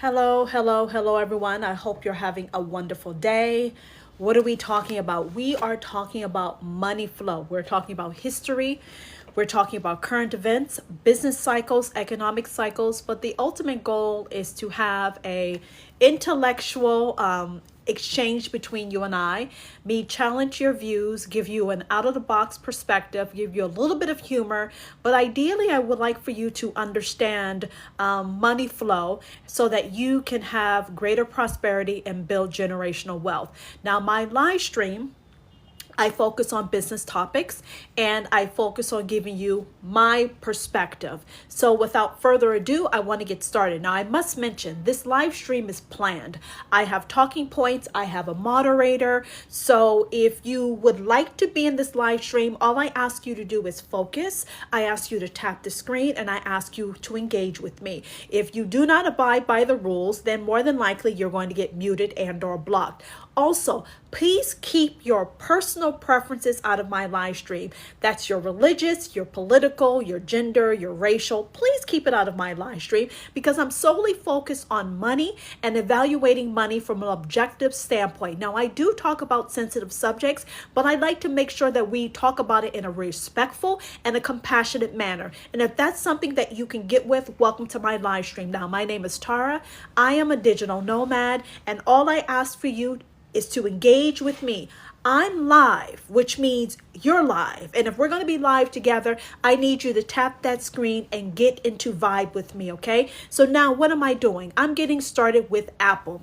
Hello, everyone. I hope you're having a wonderful day. What are we talking about? We are talking about money flow. We're talking about history. We're talking about current events, business cycles, economic cycles, but the ultimate goal is to have a intellectual exchange between you and me challenge your views, give you an out of the box perspective, give you a little bit of humor, but ideally I would like for you to understand money flow so that you can have greater prosperity and build generational wealth. Now, my live stream, I focus on business topics and I focus on giving you my perspective. So without further ado, I want to get started. Now, I must mention this live stream is planned. I have talking points. I have a moderator. So if you would like to be in this live stream, all I ask you to do is focus. I ask you to tap the screen and I ask you to engage with me. If you do not abide by the rules, then more than likely you're going to get muted and or blocked. Also, please keep your personal preferences out of my live stream. That's your religious, your political, your gender, your racial. Please keep it out of my live stream because I'm solely focused on money and evaluating money from an objective standpoint. Now, I do talk about sensitive subjects, but I like to make sure that we talk about it in a respectful and a compassionate manner. And if that's something that you can get with, welcome to my live stream. Now, my name is Tara. I am a digital nomad, and all I ask for you is to engage with me. I'm live, which means you're live. And if we're going to be live together, I need you to tap that screen and get into vibe with me, okay? So now what am I doing? I'm getting started with Apple.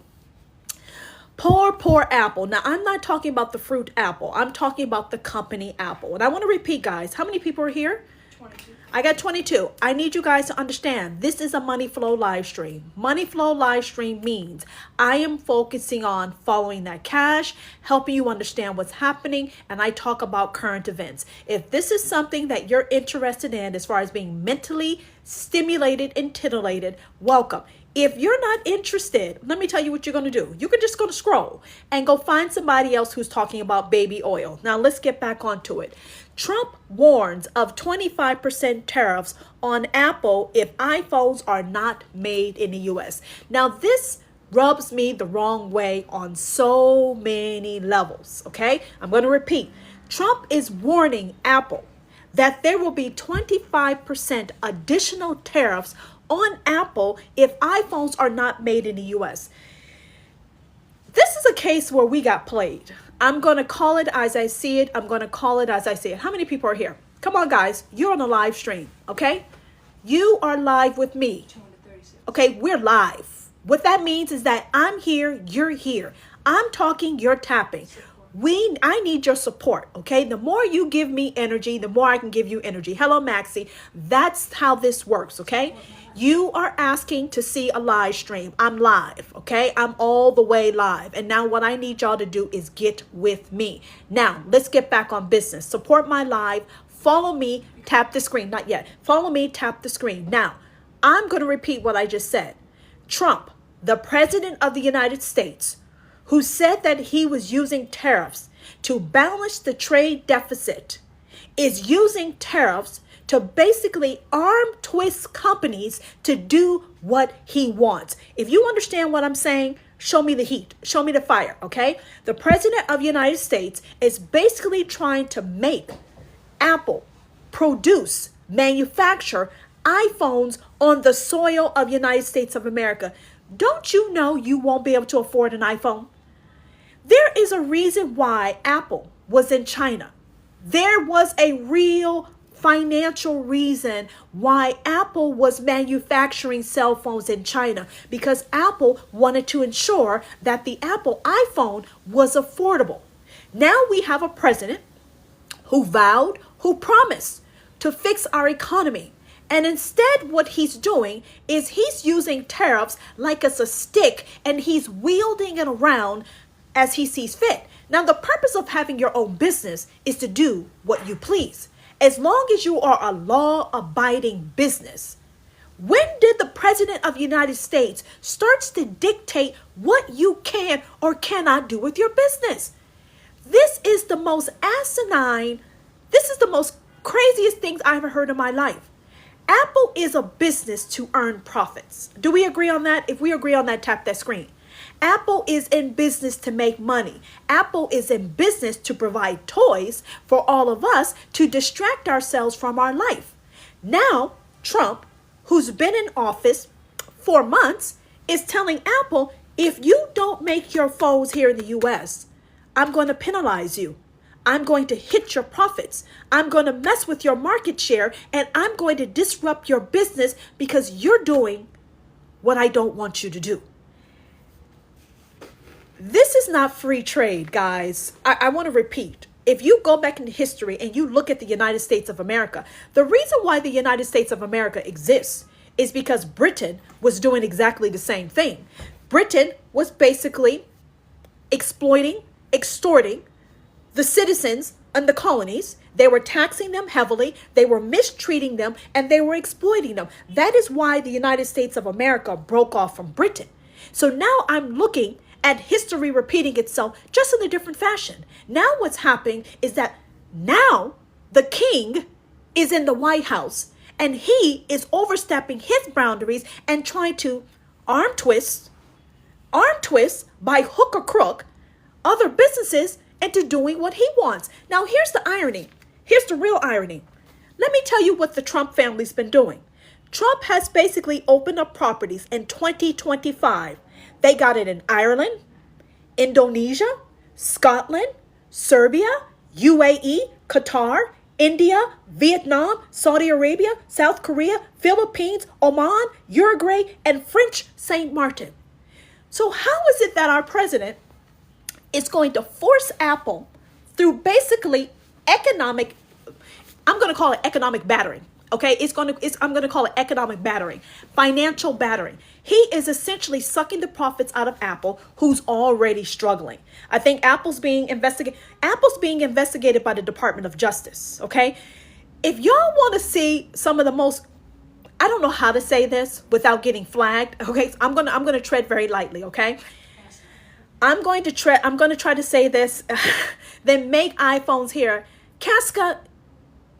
Poor Apple. Now, I'm not talking about the fruit Apple. I'm talking about the company Apple. And I want to repeat, guys, how many people are here? 22. I got 22. I need you guys to understand this is a money flow live stream. Money flow live stream means I am focusing on following that cash, helping you understand what's happening, and I talk about current events. If this is something that you're interested in as far as being mentally stimulated and titillated, welcome. If you're not interested, let me tell you what you're going to do. You can just go to scroll and go find somebody else who's talking about baby oil. Now, let's get back onto it. Trump warns of 25% tariffs on Apple if iPhones are not made in the U.S. Now, this rubs me the wrong way on so many levels, okay? I'm going to repeat. Trump is warning Apple that there will be 25% additional tariffs on Apple if iPhones are not made in the U.S. This is a case where we got played. I'm going to call it as I see it. I'm going to call it as I see it. How many people are here? Come on, guys. You're on a live stream, okay? You are live with me. Okay, we're live. What that means is that I'm here, you're here. I'm talking, you're tapping. I need your support, okay? The more you give me energy, the more I can give you energy. Hello, Maxie. That's how this works, okay? You are asking to see a live stream. I'm live, okay? I'm all the way live. And now what I need y'all to do is get with me. Now, let's get back on business. Support my live. Follow me. Tap the screen. Not yet. Follow me. Tap the screen. Now, I'm going to repeat what I just said. Trump, the president of the United States, who said that he was using tariffs to balance the trade deficit, is using tariffs to basically arm twist companies to do what he wants. If you understand what I'm saying, show me the heat, show me the fire, okay? The president of the United States is basically trying to make Apple produce, manufacture iPhones on the soil of the United States of America. Don't you know you won't be able to afford an iPhone? There is a reason why Apple was in China. There was a real financial reason why Apple was manufacturing cell phones in China, because Apple wanted to ensure that the Apple iPhone was affordable. Now we have a president who vowed, who promised to fix our economy. And instead, what he's doing is he's using tariffs like it's a stick and he's wielding it around as he sees fit. Now, the purpose of having your own business is to do what you please. As long as you are a law-abiding business. When did the president of the United States starts to dictate what you can or cannot do with your business? This is the most asinine, this is the most craziest things I ever heard in my life. Apple is a business to earn profits. Do we agree on that? If we agree on that, tap that screen. Apple is in business to make money. Apple is in business to provide toys for all of us to distract ourselves from our life. Now, Trump, who's been in office for months, is telling Apple, if you don't make your phones here in the US, I'm going to penalize you. I'm going to hit your profits. I'm going to mess with your market share, and I'm going to disrupt your business because you're doing what I don't want you to do. This is not free trade, guys. I want to repeat. If you go back into history and you look at the United States of America, the reason why the United States of America exists is because Britain was doing exactly the same thing. Britain was basically exploiting, extorting the citizens and the colonies. They were taxing them heavily, they were mistreating them, and they were exploiting them. That is why the United States of America broke off from Britain. So now I'm looking at history repeating itself just in a different fashion. Now what's happening is that now the king is in the White House and he is overstepping his boundaries and trying to arm twist by hook or crook other businesses into doing what he wants. Now here's the irony. Here's the real irony. Let me tell you what the Trump family's been doing. Trump has basically opened up properties in 2025. They got it in Ireland, Indonesia, Scotland, Serbia, UAE, Qatar, India, Vietnam, Saudi Arabia, South Korea, Philippines, Oman, Uruguay, and French Saint Martin. So how is it that our president is going to force Apple through basically economic, I'm going to call it economic battering. Okay, I'm going to call it economic battering, financial battering. He is essentially sucking the profits out of Apple, who's already struggling. I think Apple's being investigated by the Department of Justice. Okay, if y'all want to see some of the most, I don't know how to say this without getting flagged. Okay, so I'm gonna tread very lightly. Okay, I'm going to try to say this. Then make iPhones here, Casca.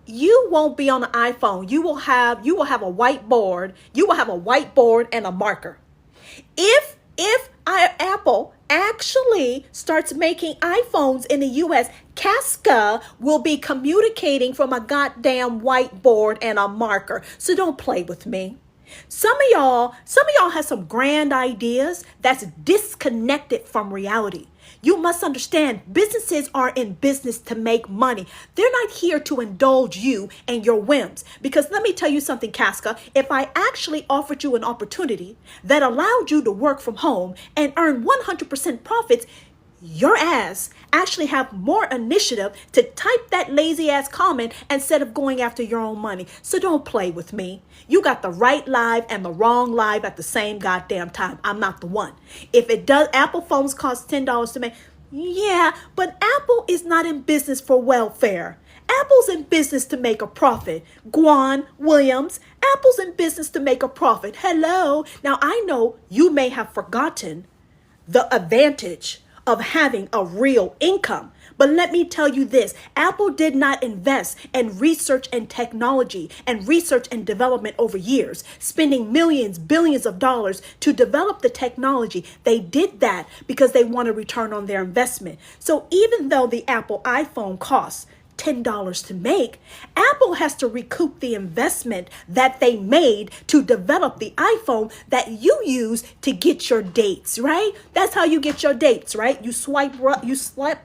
You won't be on the iPhone. You will have a whiteboard. You will have a whiteboard and a marker. If Apple actually starts making iPhones in the US, Casca will be communicating from a goddamn whiteboard and a marker. So don't play with me. Some of y'all have some grand ideas that's disconnected from reality. You must understand, businesses are in business to make money. They're not here to indulge you and your whims. Because let me tell you something, Casca. If I actually offered you an opportunity that allowed you to work from home and earn 100% profits, your ass actually have more initiative to type that lazy ass comment instead of going after your own money. So don't play with me. You got the right live and the wrong live at the same goddamn time. I'm not the one. If it does, Apple phones cost $10 to make. Yeah, but Apple is not in business for welfare. Apple's in business to make a profit. Guan Williams, Apple's in business to make a profit. Hello. Now I know you may have forgotten the advantage of having a real income. But let me tell you this, Apple did not invest in research and technology and research and development over years, spending millions, billions of dollars to develop the technology. They did that because they want a return on their investment. So even though the Apple iPhone costs $10 to make, Apple has to recoup the investment that they made to develop the iPhone that you use to get your dates, right? That's how you get your dates, right? You swipe left, you swipe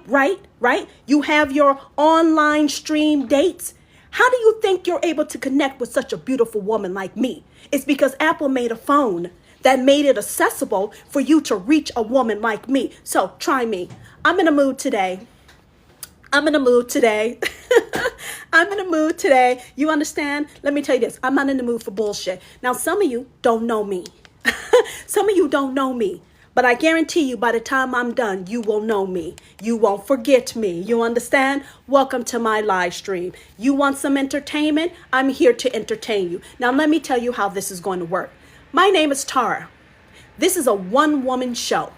right? You have your online stream dates. How do you think you're able to connect with such a beautiful woman like me? It's because Apple made a phone that made it accessible for you to reach a woman like me. So try me. I'm in a mood today. I'm in a mood today. You understand? Let me tell you this. I'm not in the mood for bullshit. Now, some of you don't know me. But I guarantee you by the time I'm done, you will know me. You won't forget me. You understand? Welcome to my live stream. You want some entertainment? I'm here to entertain you. Now, let me tell you how this is going to work. My name is Tara. This is a one-woman show.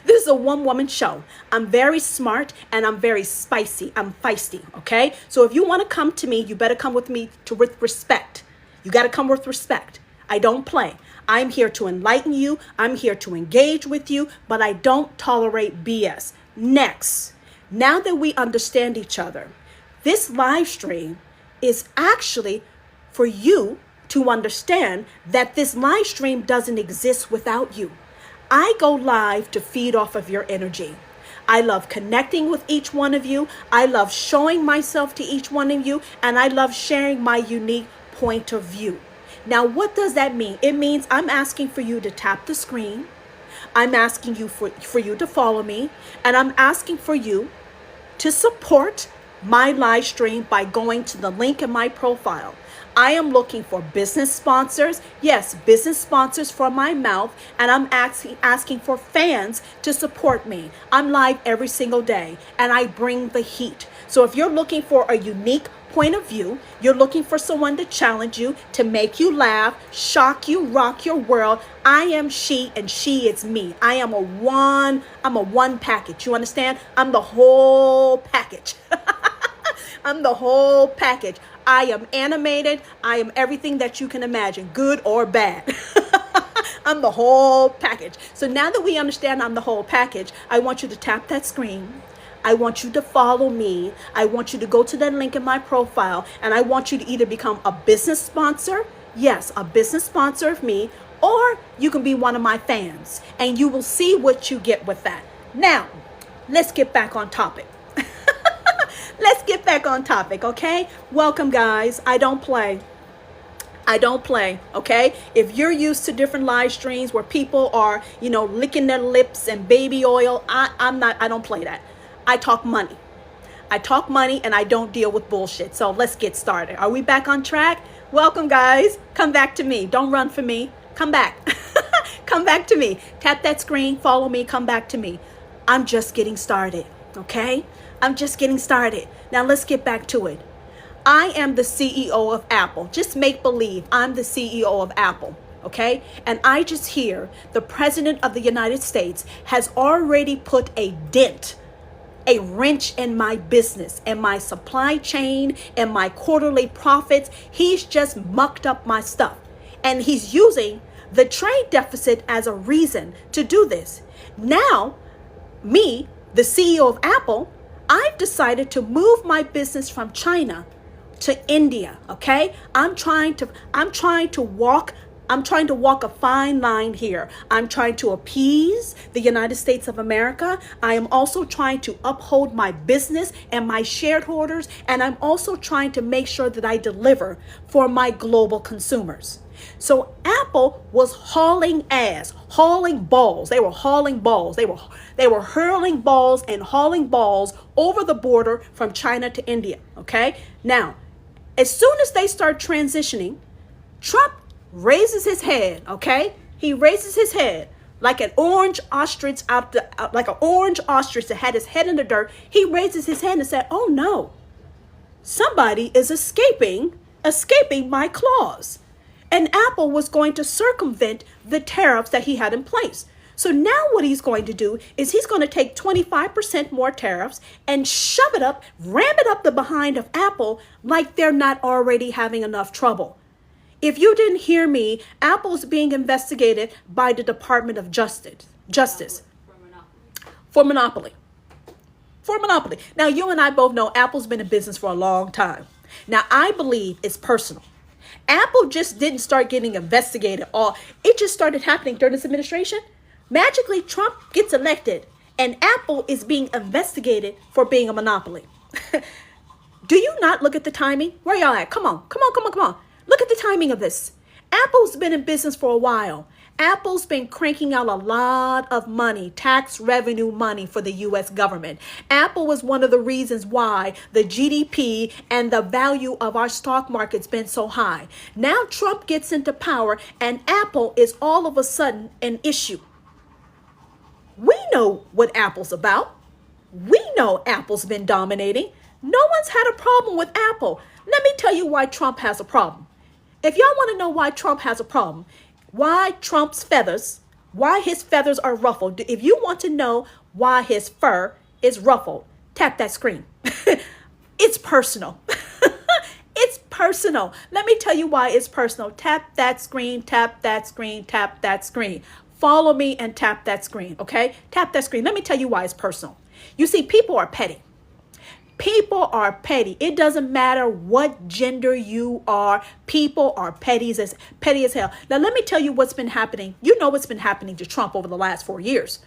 This is a one-woman show. I'm very smart and I'm very spicy. I'm feisty, okay? So if you want to come to me, you better come with me with respect. You got to come with respect. I don't play. I'm here to enlighten you. I'm here to engage with you, but I don't tolerate BS. Next, now that we understand each other, this live stream is actually for you to understand that this live stream doesn't exist without you. I go live to feed off of your energy. I love connecting with each one of you. I love showing myself to each one of you, and I love sharing my unique point of view. Now, what does that mean? It means I'm asking for you to tap the screen. I'm asking you for you to follow me, and I'm asking for you to support my live stream by going to the link in my profile. I am looking for business sponsors. Yes, business sponsors for my mouth. And I'm asking for fans to support me. I'm live every single day and I bring the heat. So if you're looking for a unique point of view, you're looking for someone to challenge you, to make you laugh, shock you, rock your world, I am she and she is me. I'm a one package. You understand? I'm the whole package. I'm the whole package. I am animated. I am everything that you can imagine, good or bad. I'm the whole package. So now that we understand I'm the whole package, I want you to tap that screen. I want you to follow me. I want you to go to that link in my profile, and I want you to either become a business sponsor, yes, a business sponsor of me, or you can be one of my fans, and you will see what you get with that. Now, let's get back on topic. Let's get back on topic, okay? Welcome, guys. I don't play. Okay? If you're used to different live streams where people are, licking their lips and baby oil, I don't play that. I talk money. And I don't deal with bullshit. So let's get started. Are we back on track? Welcome, guys. Come back to me. Don't run for me. Come back. Come back to me. Tap that screen. Follow me. Come back to me. I'm just getting started, okay? I'm just getting started. Now let's get back to it. I am the CEO of Apple. Just make believe I'm the CEO of Apple, okay? And I just hear the President of the United States has already put a dent, a wrench in my business and my supply chain and my quarterly profits. He's just mucked up my stuff. And he's using the trade deficit as a reason to do this. Now, me, the CEO of Apple, I've decided to move my business from China to India, okay? I'm trying to walk a fine line here. I'm trying to appease the United States of America. I am also trying to uphold my business and my shareholders, and I'm also trying to make sure that I deliver for my global consumers. So Apple was hauling ass, hauling balls. They were hauling balls. They were hurling balls and hauling balls over the border from China to India, okay? Now, as soon as they start transitioning, Trump raises his head, okay? He raises his head like an orange ostrich like an orange ostrich that had his head in the dirt. He raises his hand and said, "Oh no, somebody is escaping my claws." And Apple was going to circumvent the tariffs that he had in place. So now what he's going to do is he's going to take 25% more tariffs and shove it up, ram it up the behind of Apple like they're not already having enough trouble. If you didn't hear me, Apple's being investigated by the Department of Justice for monopoly. Now, you and I both know Apple's been in business for a long time. Now, I believe it's personal. Apple just didn't start getting investigated. It just started happening during this administration. Magically, Trump gets elected and Apple is being investigated for being a monopoly. Do you not look at the timing? Where y'all at? Come on. Look at the timing of this. Apple's been in business for a while. Apple's been cranking out a lot of money, tax revenue money for the U.S. government. Apple was one of the reasons why the GDP and the value of our stock market's been so high. Now Trump gets into power and Apple is all of a sudden an issue. We know what Apple's about. We know Apple's been dominating. No one's had a problem with Apple. Let me tell you why Trump has a problem. If y'all want to know why Trump has a problem, why Trump's feathers why his feathers are ruffled. If you want to know why his fur is ruffled, tap that screen. It's personal. It's personal. Let me tell you why it's personal. Tap that screen, tap that screen, tap that screen. Follow me and tap that screen, okay? Tap that screen. Let me tell you why it's personal. You see, people are petty. People are petty. It doesn't matter what gender you are. People are petty as hell. Now, let me tell you what's been happening. You know what's been happening to Trump over the last 4 years.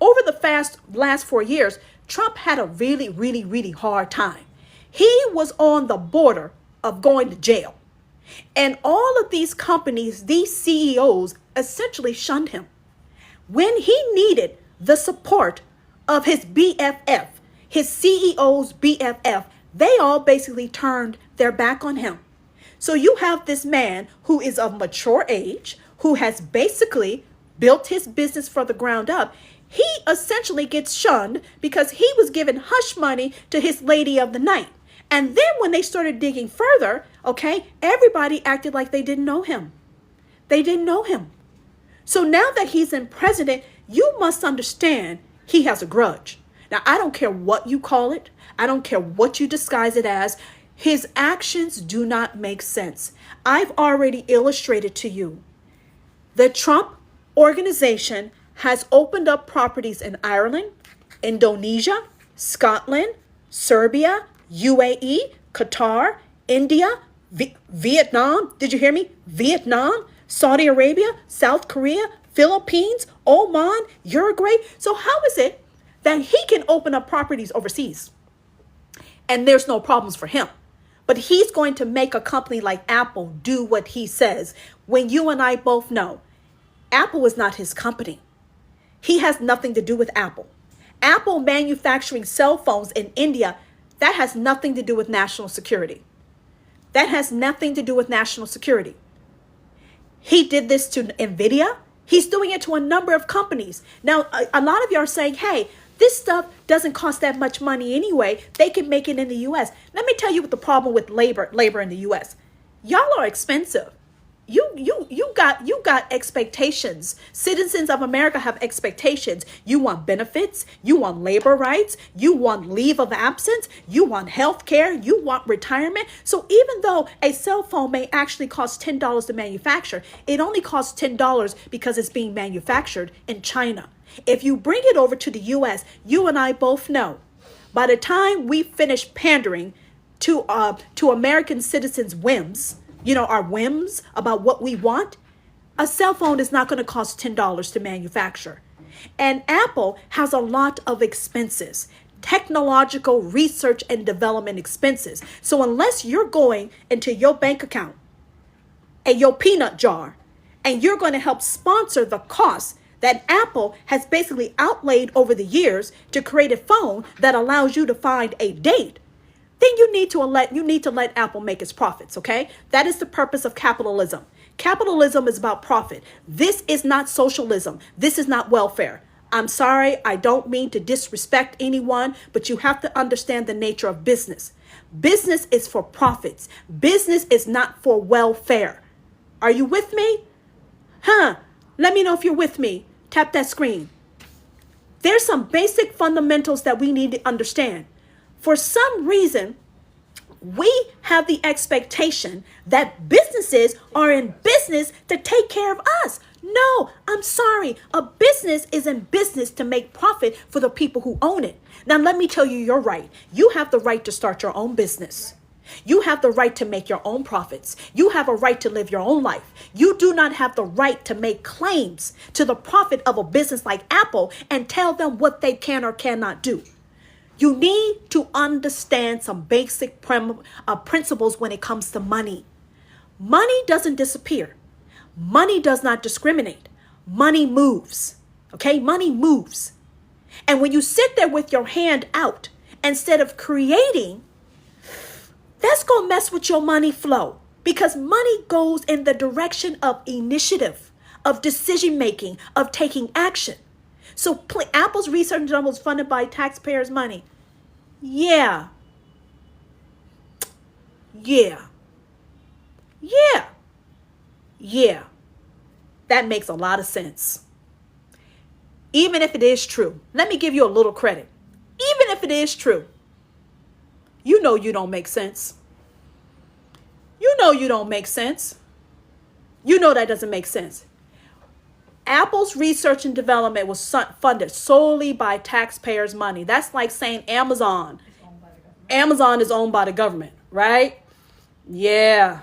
Over the last 4 years, Trump had a really, really, really hard time. He was on the border of going to jail. And all of these companies, these CEOs, essentially shunned him. When he needed the support of his BFF, his CEO's BFF, they all basically turned their back on him. So you have this man who is of mature age, who has basically built his business from the ground up. He essentially gets shunned because he was giving hush money to his lady of the night. And then when they started digging further, okay, everybody acted like they didn't know him. They didn't know him. So now that he's in president, you must understand he has a grudge. Now, I don't care what you call it. I don't care what you disguise it as. His actions do not make sense. I've already illustrated to you. The Trump organization has opened up properties in Ireland, Indonesia, Scotland, Serbia, UAE, Qatar, India, Vietnam. Did you hear me? Vietnam, Saudi Arabia, South Korea, Philippines, Oman, Uruguay. So how is it that he can open up properties overseas and there's no problems for him? But he's going to make a company like Apple do what he says, when you and I both know Apple is not his company. He has nothing to do with Apple. Apple manufacturing cell phones in India, that has nothing to do with national security. That has nothing to do with national security. He did this to NVIDIA. He's doing it to a number of companies. Now, a lot of you are saying, hey, this stuff doesn't cost that much money anyway. They can make it in the U.S. Let me tell you what the problem with labor in the U.S. Y'all are expensive. You got expectations. Citizens of America have expectations. You want benefits. You want labor rights. You want leave of absence. You want health care. You want retirement. So even though a cell phone may actually cost $10 to manufacture, it only costs $10 because it's being manufactured in China. If you bring it over to the U.S., you and I both know, by the time we finish pandering to American citizens' whims, our whims about what we want, a cell phone is not going to cost $10 to manufacture. And Apple has a lot of expenses, technological research and development expenses. So unless you're going into your bank account and your peanut jar, and you're going to help sponsor the costs that Apple has basically outlaid over the years to create a phone that allows you to find a date, then you need to let Apple make its profits, okay? That is the purpose of capitalism. Capitalism is about profit. This is not socialism. This is not welfare. I'm sorry, I don't mean to disrespect anyone, but you have to understand the nature of business. Business is for profits. Business is not for welfare. Are you with me? Let me know if you're with me. Tap that screen. There's some basic fundamentals that we need to understand. For some reason, we have the expectation that businesses are in business to take care of us. No, I'm sorry. A business is in business to make profit for the people who own it. Now, let me tell you, you're right. You have the right to start your own business. You have the right to make your own profits. You have a right to live your own life. You do not have the right to make claims to the profit of a business like Apple and tell them what they can or cannot do. You need to understand some basic principles when it comes to money. Money doesn't disappear. Money does not discriminate. Money moves. Okay? Money moves. And when you sit there with your hand out instead of creating, that's going to mess with your money flow, because money goes in the direction of initiative, of decision making, of taking action. So Apple's research and development was funded by taxpayers' money. Yeah. That makes a lot of sense. Even if it is true, let me give you a little credit. Even if it is true, you know you don't make sense. You know you don't make sense. You know that doesn't make sense. Apple's research and development was funded solely by taxpayers' money. That's like saying Amazon. Amazon is owned by the government, right? Yeah.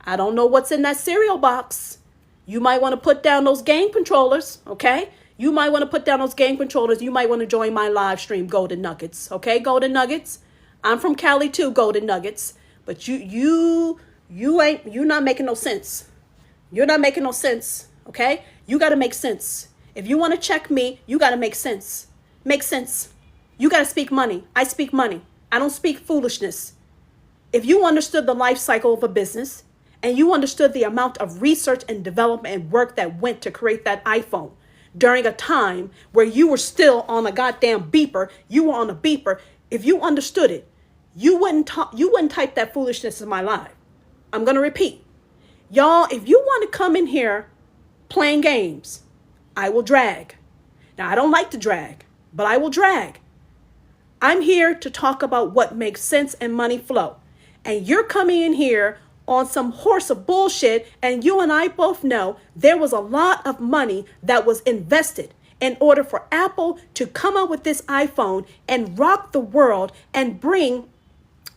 I don't know what's in that cereal box. You might want to put down those game controllers, okay? You might want to put down those game controllers. You might want to join my live stream, Golden Nuggets, okay? Golden Nuggets. I'm from Cali too, Golden Nuggets. But you're not making no sense. You're not making no sense, okay? You got to make sense. If you want to check me, you got to make sense. Make sense. You got to speak money. I speak money. I don't speak foolishness. If you understood the life cycle of a business and you understood the amount of research and development and work that went to create that iPhone during a time where you were still on a goddamn beeper, you were on a beeper. If you understood it, you wouldn't type that foolishness in my live. I'm going to repeat. Y'all, if you want to come in here playing games, I will drag. Now, I don't like to drag, but I will drag. I'm here to talk about what makes sense and money flow. And you're coming in here on some horse of bullshit, and you and I both know there was a lot of money that was invested in order for Apple to come out with this iPhone and rock the world and bring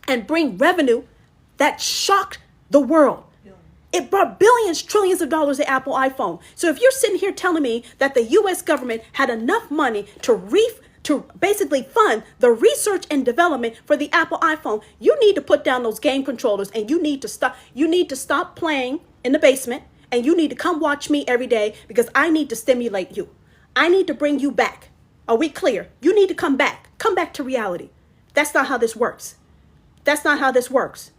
revenue that shocked the world. It brought billions, trillions of dollars to Apple iPhone. So if you're sitting here telling me that the U.S. government had enough money to basically fund the research and development for the Apple iPhone, you need to put down those game controllers and you need to stop playing in the basement, and you need to come watch me every day because I need to stimulate you. I need to bring you back. Are we clear? You need to come back. Come back to reality. That's not how this works. That's not how this works.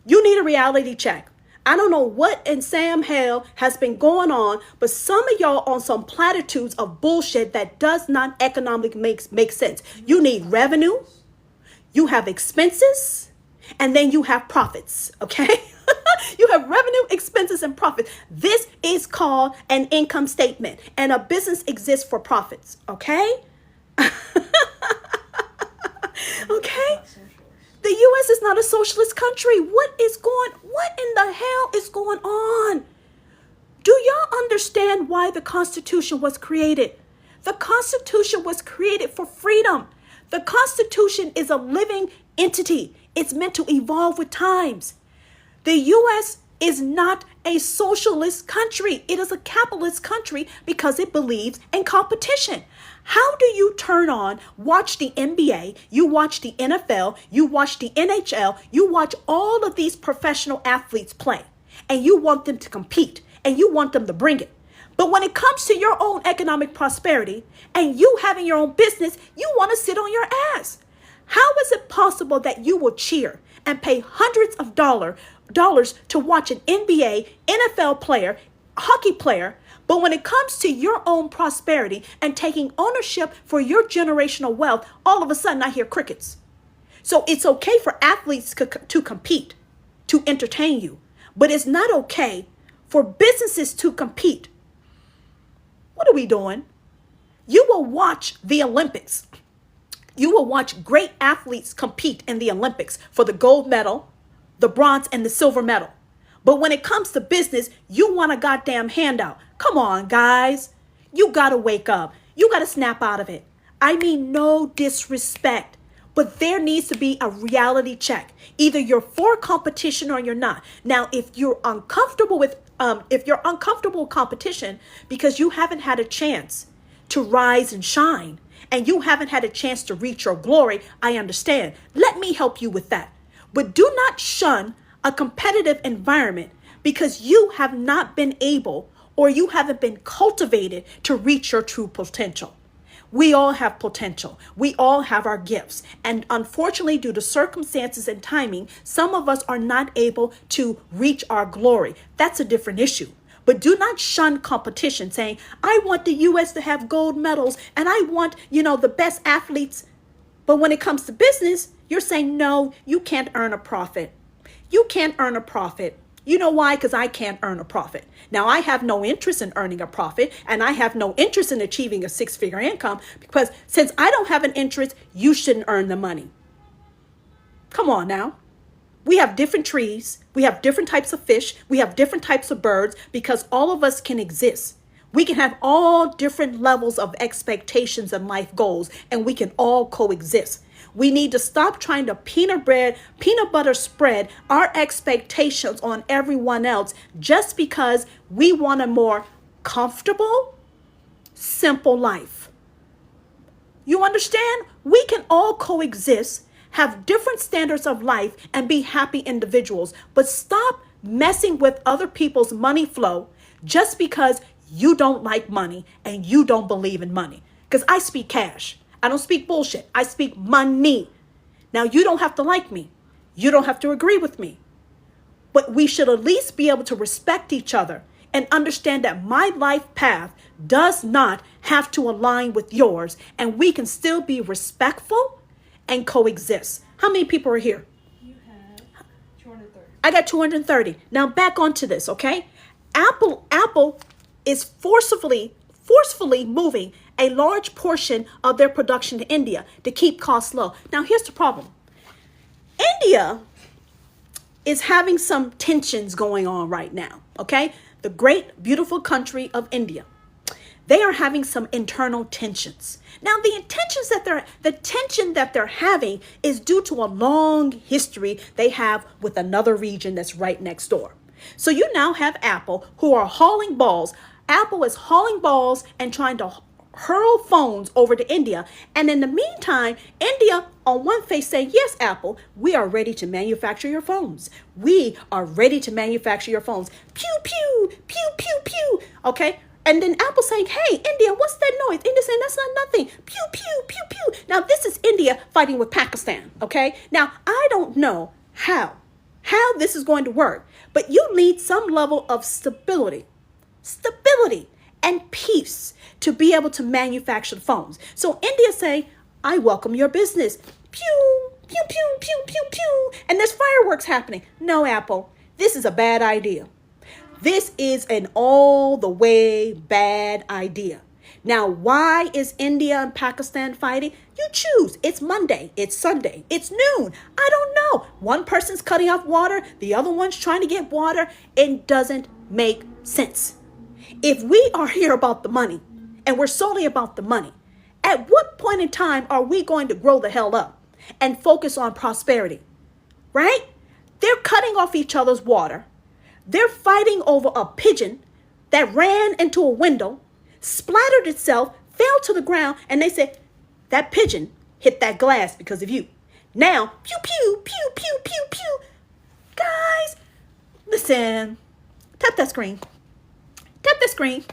You need a reality check. I don't know what in Sam hell has been going on, but some of y'all on some platitudes of bullshit that does not economically make sense. You need revenue, you have expenses, and then you have profits, okay? You have revenue, expenses, and profits. This is called an income statement, and a business exists for profits, okay? Okay? The U.S. is not a socialist country. What in the hell is going on? Do y'all understand why the Constitution was created? The Constitution was created for freedom. The Constitution is a living entity. It's meant to evolve with times. The U.S. is not a socialist country. It is a capitalist country because it believes in competition. How do you turn on, watch the NBA, you watch the NFL, you watch the NHL, you watch all of these professional athletes play, and you want them to compete, and you want them to bring it. But when it comes to your own economic prosperity, and you having your own business, you want to sit on your ass. How is it possible that you will cheer and pay hundreds of dollars to watch an NBA, NFL player, hockey player, but when it comes to your own prosperity and taking ownership for your generational wealth, all of a sudden I hear crickets. So it's okay for athletes to compete, to entertain you, but it's not okay for businesses to compete. What are we doing? You will watch the Olympics. You will watch great athletes compete in the Olympics for the gold medal, the bronze, and the silver medal. But when it comes to business, you want a goddamn handout. Come on, guys. You got to wake up. You got to snap out of it. I mean, no disrespect, but there needs to be a reality check. Either you're for competition or you're not. Now, if you're uncomfortable with competition because you haven't had a chance to rise and shine and you haven't had a chance to reach your glory, I understand. Let me help you with that. But do not shun a competitive environment because you have not been able or you haven't been cultivated to reach your true potential. We all have potential. We all have our gifts. And unfortunately, due to circumstances and timing, some of us are not able to reach our glory. That's a different issue. But do not shun competition saying, I want the U.S. to have gold medals and I want, the best athletes. But when it comes to business, you're saying, no, you can't earn a profit. You can't earn a profit. You know why? Because I can't earn a profit. Now, I have no interest in earning a profit, and I have no interest in achieving a six-figure income, because since I don't have an interest, you shouldn't earn the money. Come on now. We have different trees. We have different types of fish. We have different types of birds, because all of us can exist. We can have all different levels of expectations and life goals, and we can all coexist. We need to stop trying to peanut butter spread our expectations on everyone else just because we want a more comfortable, simple life. You understand? We can all coexist, have different standards of life, and be happy individuals. But stop messing with other people's money flow just because you don't like money and you don't believe in money. Because I speak cash. I don't speak bullshit. I speak money. Now, you don't have to like me. You don't have to agree with me. But we should at least be able to respect each other and understand that my life path does not have to align with yours, and we can still be respectful and coexist. How many people are here? You have 230. I got 230. Now back onto this, okay? Apple is forcefully moving a large portion of their production to India to keep costs low. Now here's the problem. India is having some tensions going on right now, okay? The great, beautiful country of India. They are having some internal tensions. Now, the tension that they're having is due to a long history they have with another region that's right next door. So you now have Apple, who are hauling balls. Apple is hauling balls and trying to hurl phones over to India. And in the meantime, India on one face saying, yes, Apple, we are ready to manufacture your phones. We are ready to manufacture your phones. Pew, pew, pew, pew, pew. Okay. And then Apple saying, hey, India, what's that noise? India saying, that's not nothing. Pew, pew, pew, pew. Now, this is India fighting with Pakistan. Okay. Now, I don't know how this is going to work, but you need some level of stability and peace to be able to manufacture the phones. So India say, I welcome your business. Pew, pew, pew, pew, pew, pew. And there's fireworks happening. No, Apple, this is a bad idea. This is an all the way bad idea. Now, why is India and Pakistan fighting? You choose. It's Monday. It's Sunday. It's noon. I don't know. One person's cutting off water. The other one's trying to get water. It doesn't make sense. If we are here about the money and we're solely about the money, at what point in time are we going to grow the hell up and focus on prosperity? Right? They're cutting off each other's water. They're fighting over a pigeon that ran into a window, splattered itself, fell to the ground, and they said, that pigeon hit that glass because of you. Now, pew, pew, pew, pew, pew, pew. Guys, listen, tap that screen. Tap the screen.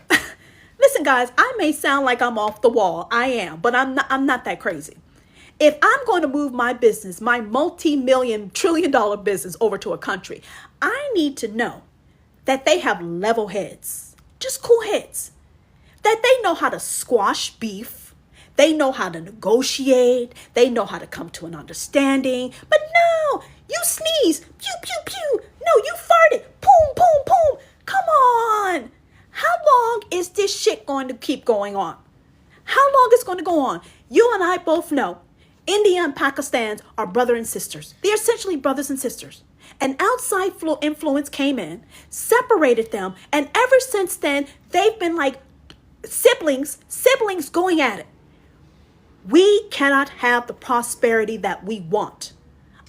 Listen, guys, I may sound like I'm off the wall. I am, but I'm not that crazy. If I'm going to move my business, my multi-million, trillion-dollar business over to a country, I need to know that they have level heads, just cool heads, that they know how to squash beef. They know how to negotiate. They know how to come to an understanding. But no, you sneeze. Pew, pew, pew. No, you farted. Boom, boom, boom. Come on. How long is this shit going to keep going on? How long is it going to go on? You and I both know India and Pakistan are brother and sisters. They're essentially brothers and sisters. An outside influence came in, separated them, and ever since then, they've been like siblings going at it. We cannot have the prosperity that we want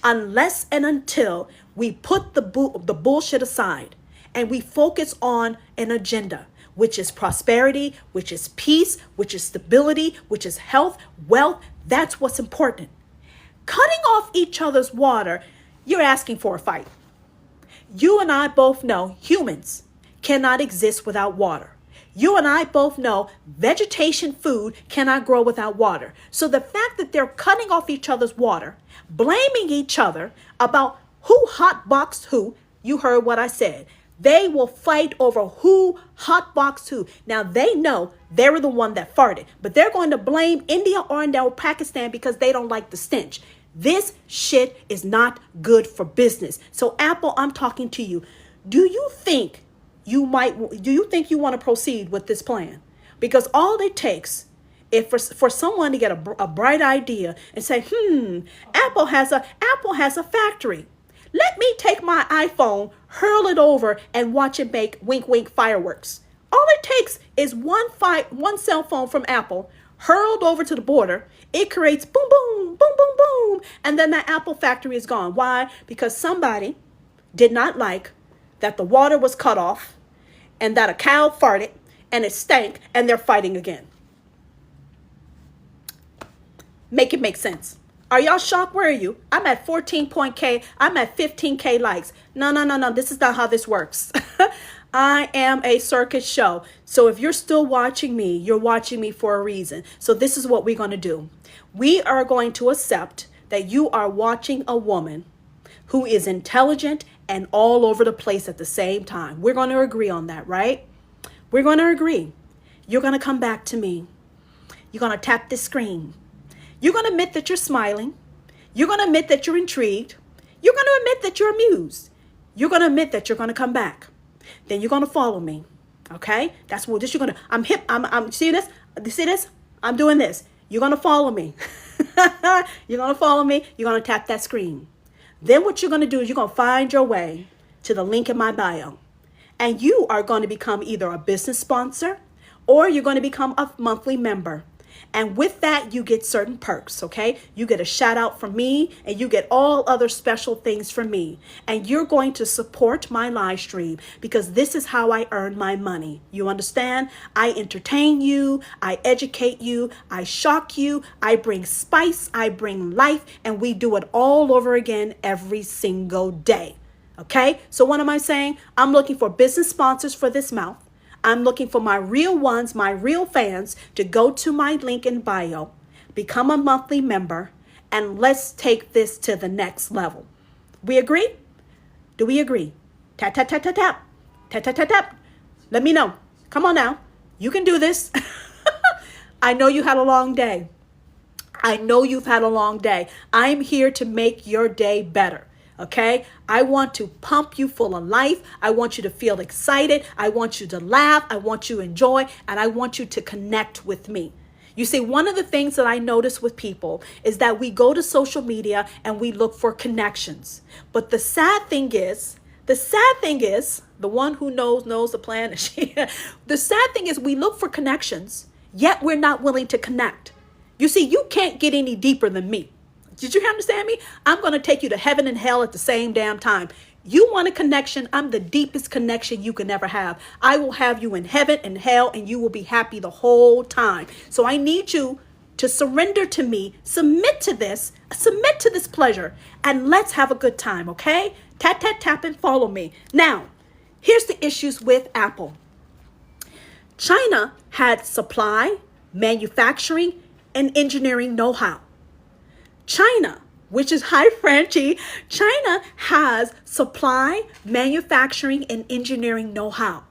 unless and until we put the bullshit aside and we focus on an agenda, which is prosperity, which is peace, which is stability, which is health, wealth. That's what's important. Cutting off each other's water, you're asking for a fight. You and I both know humans cannot exist without water. You and I both know vegetation food cannot grow without water. So the fact that they're cutting off each other's water, blaming each other about who hotboxed who, you heard what I said. They will fight over who hotboxed who. Now they know they were the one that farted, but they're going to blame India or Pakistan because they don't like the stench. This shit is not good for business. So Apple, I'm talking to you. Do you think you want to proceed with this plan? Because all it takes if for someone to get a bright idea and say, Apple has a factory. Let me take my iPhone, hurl it over, and watch it make wink wink fireworks. All it takes is one cell phone from Apple hurled over to the border. It creates boom, boom, boom, boom, boom. And then the Apple factory is gone. Why? Because somebody did not like that the water was cut off and that a cow farted and it stank and they're fighting again. Make it make sense. Are y'all shocked? Where are you? I'm at 14K. I'm at 15K likes. No. This is not how this works. I am a circus show. So if you're still watching me, you're watching me for a reason. So this is what we're going to do. We are going to accept that you are watching a woman who is intelligent and all over the place at the same time. We're going to agree on that, right? We're going to agree. You're going to come back to me. You're going to tap this screen. You're going to admit that you're smiling. You're going to admit that you're intrigued. You're going to admit that you're amused. You're going to admit that you're going to come back. Then you're going to follow me. Okay? That's what this you're going to. I'm hip. I'm see this? See this? I'm doing this. You're going to follow me. You're going to follow me. You're going to tap that screen. Then what you're going to do is you're going to find your way to the link in my bio. And you are going to become either a business sponsor or you're going to become a monthly member. And with that, you get certain perks, okay? You get a shout out from me and you get all other special things from me. And you're going to support my live stream because this is how I earn my money. You understand? I entertain you, I educate you, I shock you, I bring spice, I bring life, and we do it all over again every single day. Okay? So what am I saying? I'm looking for business sponsors for this month. I'm looking for my real ones, my real fans, to go to my link in bio, become a monthly member, and let's take this to the next level. We agree? Do we agree? Tap, tap, tap, tap, tap. Tap, tap, tap, tap. Let me know. Come on now. You can do this. I know you had a long day. I know you've had a long day. I'm here to make your day better. Okay, I want to pump you full of life. I want you to feel excited. I want you to laugh. I want you to enjoy. And I want you to connect with me. You see, one of the things that I notice with people is that we go to social media and we look for connections. But the sad thing is, the one who knows the plan. The sad thing is we look for connections, yet we're not willing to connect. You see, you can't get any deeper than me. Did you understand me? I'm going to take you to heaven and hell at the same damn time. You want a connection? I'm the deepest connection you can ever have. I will have you in heaven and hell and you will be happy the whole time. So I need you to surrender to me, submit to this pleasure, and let's have a good time, okay? Tap, tap, tap, and follow me. Now, here's the issues with Apple. China had supply, manufacturing, and engineering know-how. China, which is hi Frenchie, China has supply, manufacturing, and engineering know-how.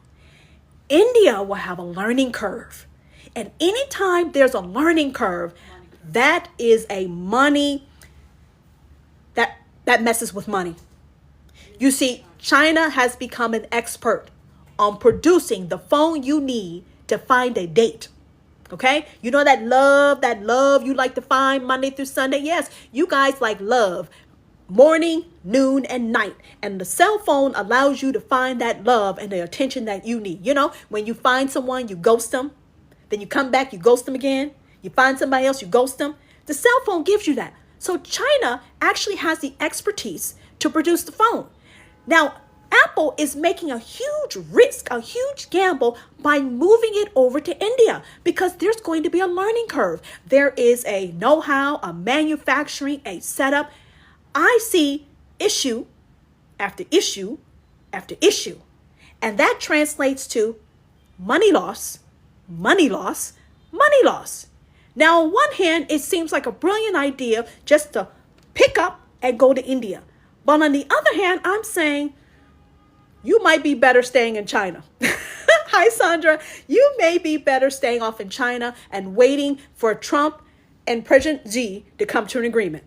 India will have a learning curve. And anytime there's a learning curve, that is a money, that messes with money. You see, China has become an expert on producing the phone you need to find a date. Okay, you know that love you like to find Monday through Sunday. Yes, you guys like love morning, noon, and night. And the cell phone allows you to find that love and the attention that you need. You know, when you find someone, you ghost them. Then you come back, you ghost them again. You find somebody else, you ghost them. The cell phone gives you that. So China actually has the expertise to produce the phone. Now, Apple is making a huge risk, a huge gamble by moving it over to India because there's going to be a learning curve. There is a know-how, a manufacturing, a setup. I see issue after issue after issue. And that translates to money loss, money loss, money loss. Now, on one hand, it seems like a brilliant idea just to pick up and go to India. But on the other hand, I'm saying, you might be better staying in China. Hi, Sandra. You may be better staying off in China and waiting for Trump and President Xi to come to an agreement.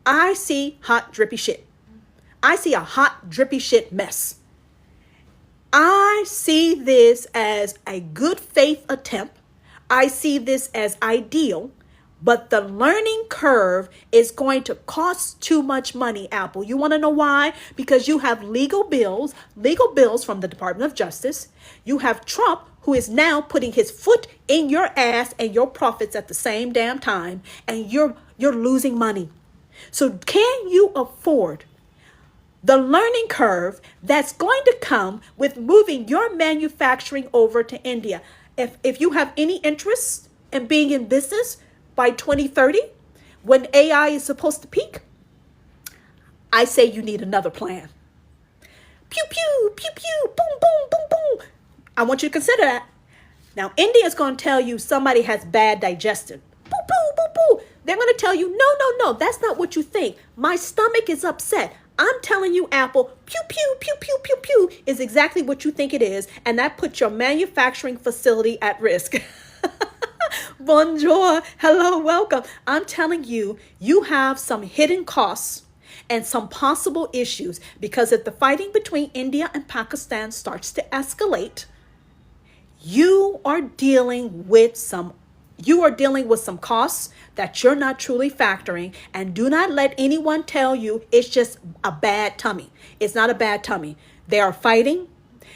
I see hot, drippy shit. I see a hot, drippy shit mess. I see this as a good faith attempt. I see this as ideal, but the learning curve is going to cost too much money, Apple. You want to know why? Because you have legal bills from the Department of Justice. You have Trump, who is now putting his foot in your ass and your profits at the same damn time, and you're losing money. So can you afford the learning curve that's going to come with moving your manufacturing over to India? If you have any interest in being in business by 2030, when AI is supposed to peak, I say you need another plan. Pew, pew, pew, pew, boom, boom, boom, boom. I want you to consider that. Now, India is going to tell you somebody has bad digestion. Boo, boo, boo, boo. They're going to tell you, no, that's not what you think. My stomach is upset. I'm telling you, Apple, pew, pew, pew, pew, pew, pew, is exactly what you think it is. And that puts your manufacturing facility at risk. Bonjour. Hello, welcome. I'm telling you, you have some hidden costs and some possible issues, because if the fighting between India and Pakistan starts to escalate, you are dealing with some costs that you're not truly factoring. And do not let anyone tell you it's just a bad tummy. It's not a bad tummy. They are fighting.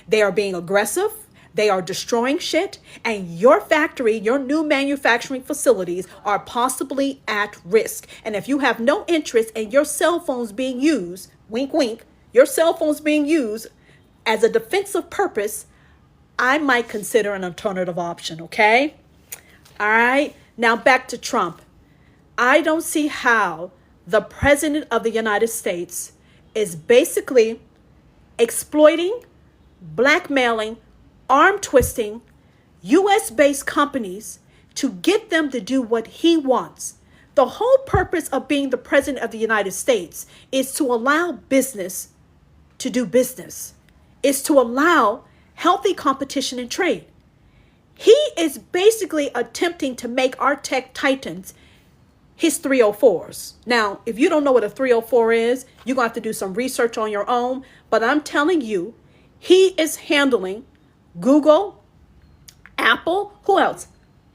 They are being aggressive. They are destroying shit. And your factory, your new manufacturing facilities are possibly at risk. And if you have no interest in your cell phones being used, wink, wink, your cell phones being used as a defensive purpose, I might consider an alternative option, okay? All right. Now back to Trump. I don't see how the president of the United States is basically exploiting, blackmailing, arm twisting US-based companies to get them to do what he wants. The whole purpose of being the president of the United States is to allow business to do business, is to allow healthy competition and trade. He is basically attempting to make our tech titans his 304s. Now, if you don't know what a 304 is, you're going to have to do some research on your own. But I'm telling you, he is handling Google, Apple, who else?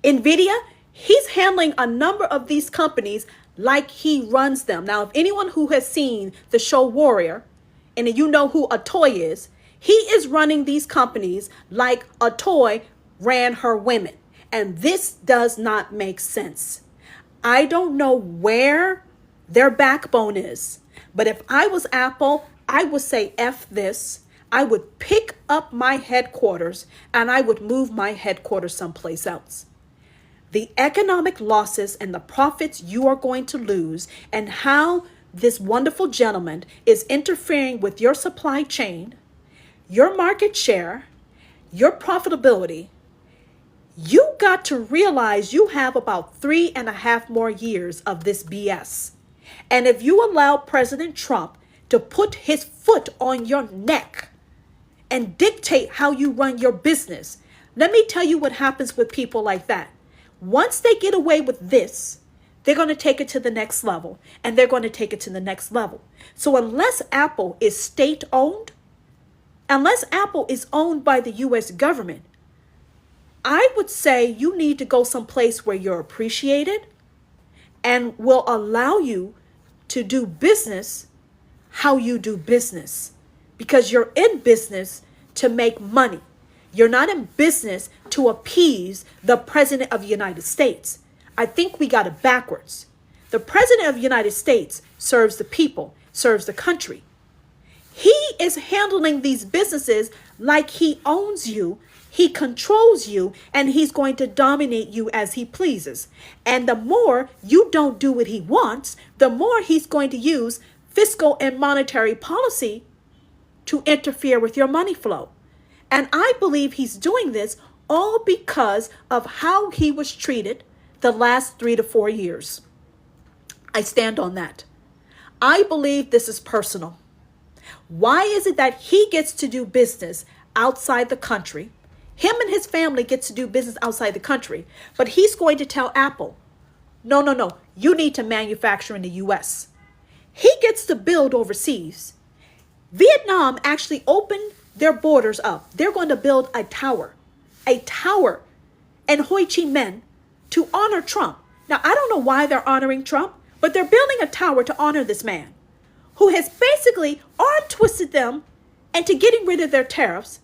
NVIDIA. He's handling a number of these companies like he runs them. Now, if anyone who has seen the show Warrior, and you know who a toy is, he is running these companies like a toy ran her women. And this does not make sense. I don't know where their backbone is. But if I was Apple, I would say F this. I would pick up my headquarters and I would move my headquarters someplace else. The economic losses and the profits you are going to lose, and how this wonderful gentleman is interfering with your supply chain, your market share, your profitability, you got to realize you have about 3.5 more years of this BS. And if you allow President Trump to put his foot on your neck and dictate how you run your business, let me tell you what happens with people like that. Once they get away with this, they're going to take it to the next level, and they're going to take it to the next level. So unless Apple is state-owned, unless Apple is owned by the U.S. government, I would say you need to go someplace where you're appreciated and will allow you to do business how you do business, because you're in business to make money. You're not in business to appease the president of the United States. I think we got it backwards. The president of the United States serves the people, serves the country. He is handling these businesses like he owns you, he controls you, and he's going to dominate you as he pleases. And the more you don't do what he wants, the more he's going to use fiscal and monetary policy to interfere with your money flow. And I believe he's doing this all because of how he was treated the last 3 to 4 years. I stand on that. I believe this is personal. Why is it that he gets to do business outside the country? Him and his family gets to do business outside the country, but he's going to tell Apple, no, you need to manufacture in the U.S. He gets to build overseas. Vietnam actually opened their borders up. They're going to build a tower in Ho Chi Minh to honor Trump. Now, I don't know why they're honoring Trump, but they're building a tower to honor this man who has basically arm twisted them into getting rid of their tariffs.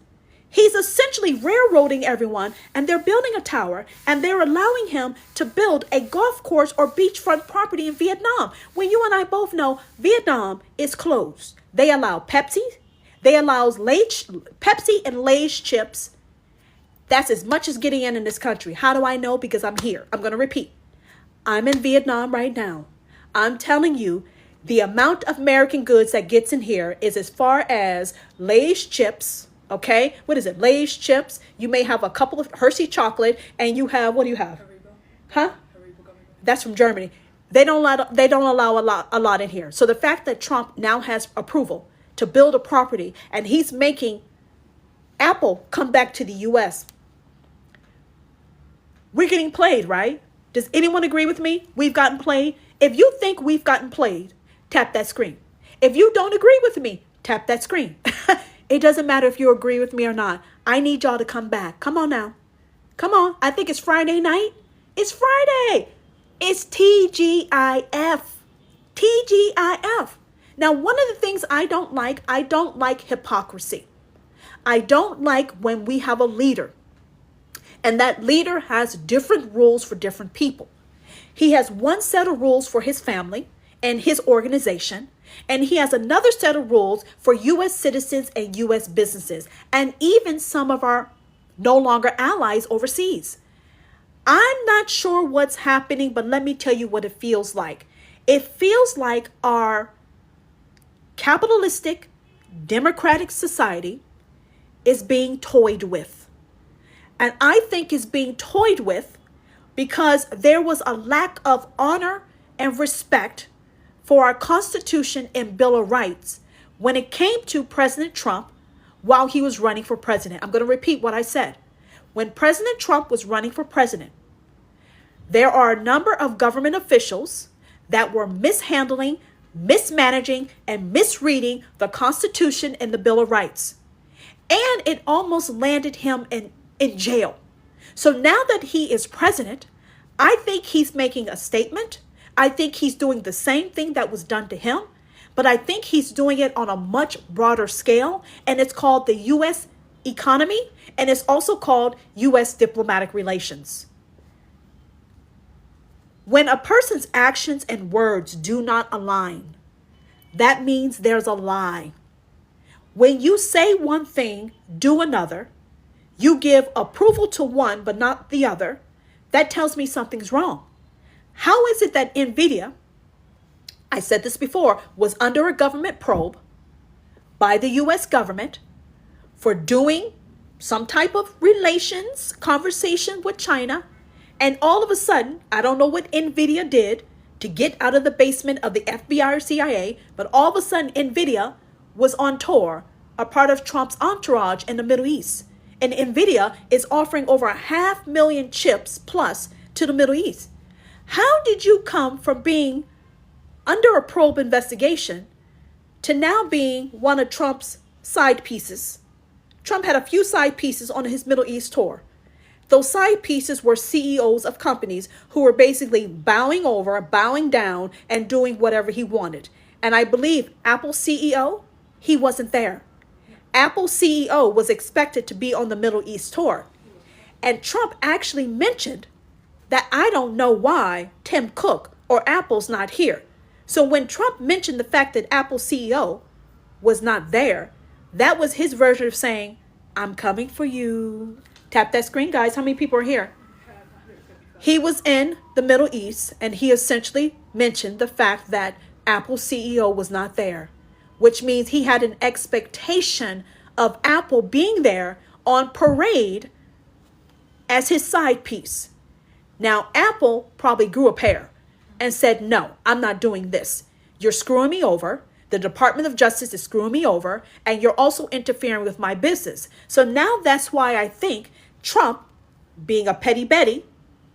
He's essentially railroading everyone, and they're building a tower, and they're allowing him to build a golf course or beachfront property in Vietnam. When you and I both know Vietnam is closed. They allow Pepsi. They allow Pepsi and Lay's chips. That's as much as getting in this country. How do I know? Because I'm here. I'm going to repeat. I'm in Vietnam right now. I'm telling you, the amount of American goods that gets in here is as far as Lay's chips. Okay, what is it? Lay's chips. You may have a couple of Hershey chocolate, and you have, what do you have? Haribo. Huh? Haribo gummy bears. That's from Germany. They don't allow a lot in here. So the fact that Trump now has approval to build a property, and he's making Apple come back to the U.S. We're getting played, right? Does anyone agree with me? We've gotten played. If you think we've gotten played, tap that screen. If you don't agree with me, tap that screen. It doesn't matter if you agree with me or not. I need y'all to come back. Come on now. Come on. I think it's Friday night. It's Friday. It's TGIF. TGIF. Now, one of the things I don't like hypocrisy. I don't like when we have a leader, and that leader has different rules for different people. He has one set of rules for his family and his organization, and he has another set of rules for U.S. citizens and U.S. businesses, and even some of our no longer allies overseas. I'm not sure what's happening, but let me tell you what it feels like. It feels like our capitalistic, democratic society is being toyed with. And I think it's being toyed with because there was a lack of honor and respect for our Constitution and Bill of Rights when it came to President Trump while he was running for president. I'm going to repeat what I said. When President Trump was running for president, there are a number of government officials that were mishandling, mismanaging, and misreading the Constitution and the Bill of Rights. And it almost landed him in jail. So now that he is president, I think he's making a statement. I think he's doing the same thing that was done to him, but I think he's doing it on a much broader scale, and it's called the U.S. economy, and it's also called U.S. diplomatic relations. When a person's actions and words do not align, that means there's a lie. When you say one thing, do another, you give approval to one but not the other, that tells me something's wrong. How is it that NVIDIA, I said this before, was under a government probe by the U.S. government for doing some type of relations conversation with China, and all of a sudden, I don't know what NVIDIA did to get out of the basement of the FBI or CIA, but all of a sudden NVIDIA was on tour, a part of Trump's entourage in the Middle East. And NVIDIA is offering over 500,000 chips plus to the Middle East. How did you come from being under a probe investigation to now being one of Trump's side pieces? Trump had a few side pieces on his Middle East tour. Those side pieces were CEOs of companies who were basically bowing over, bowing down, and doing whatever he wanted. And I believe Apple CEO, he wasn't there. Apple CEO was expected to be on the Middle East tour. And Trump actually mentioned that I don't know why Tim Cook or Apple's not here. So when Trump mentioned the fact that Apple CEO was not there, that was his version of saying, I'm coming for you. Tap that screen, guys. How many people are here? He was in the Middle East, and he essentially mentioned the fact that Apple CEO was not there, which means he had an expectation of Apple being there on parade as his side piece. Now, Apple probably grew a pair and said, no, I'm not doing this. You're screwing me over. The Department of Justice is screwing me over, and you're also interfering with my business. So now that's why I think Trump, being a petty Betty,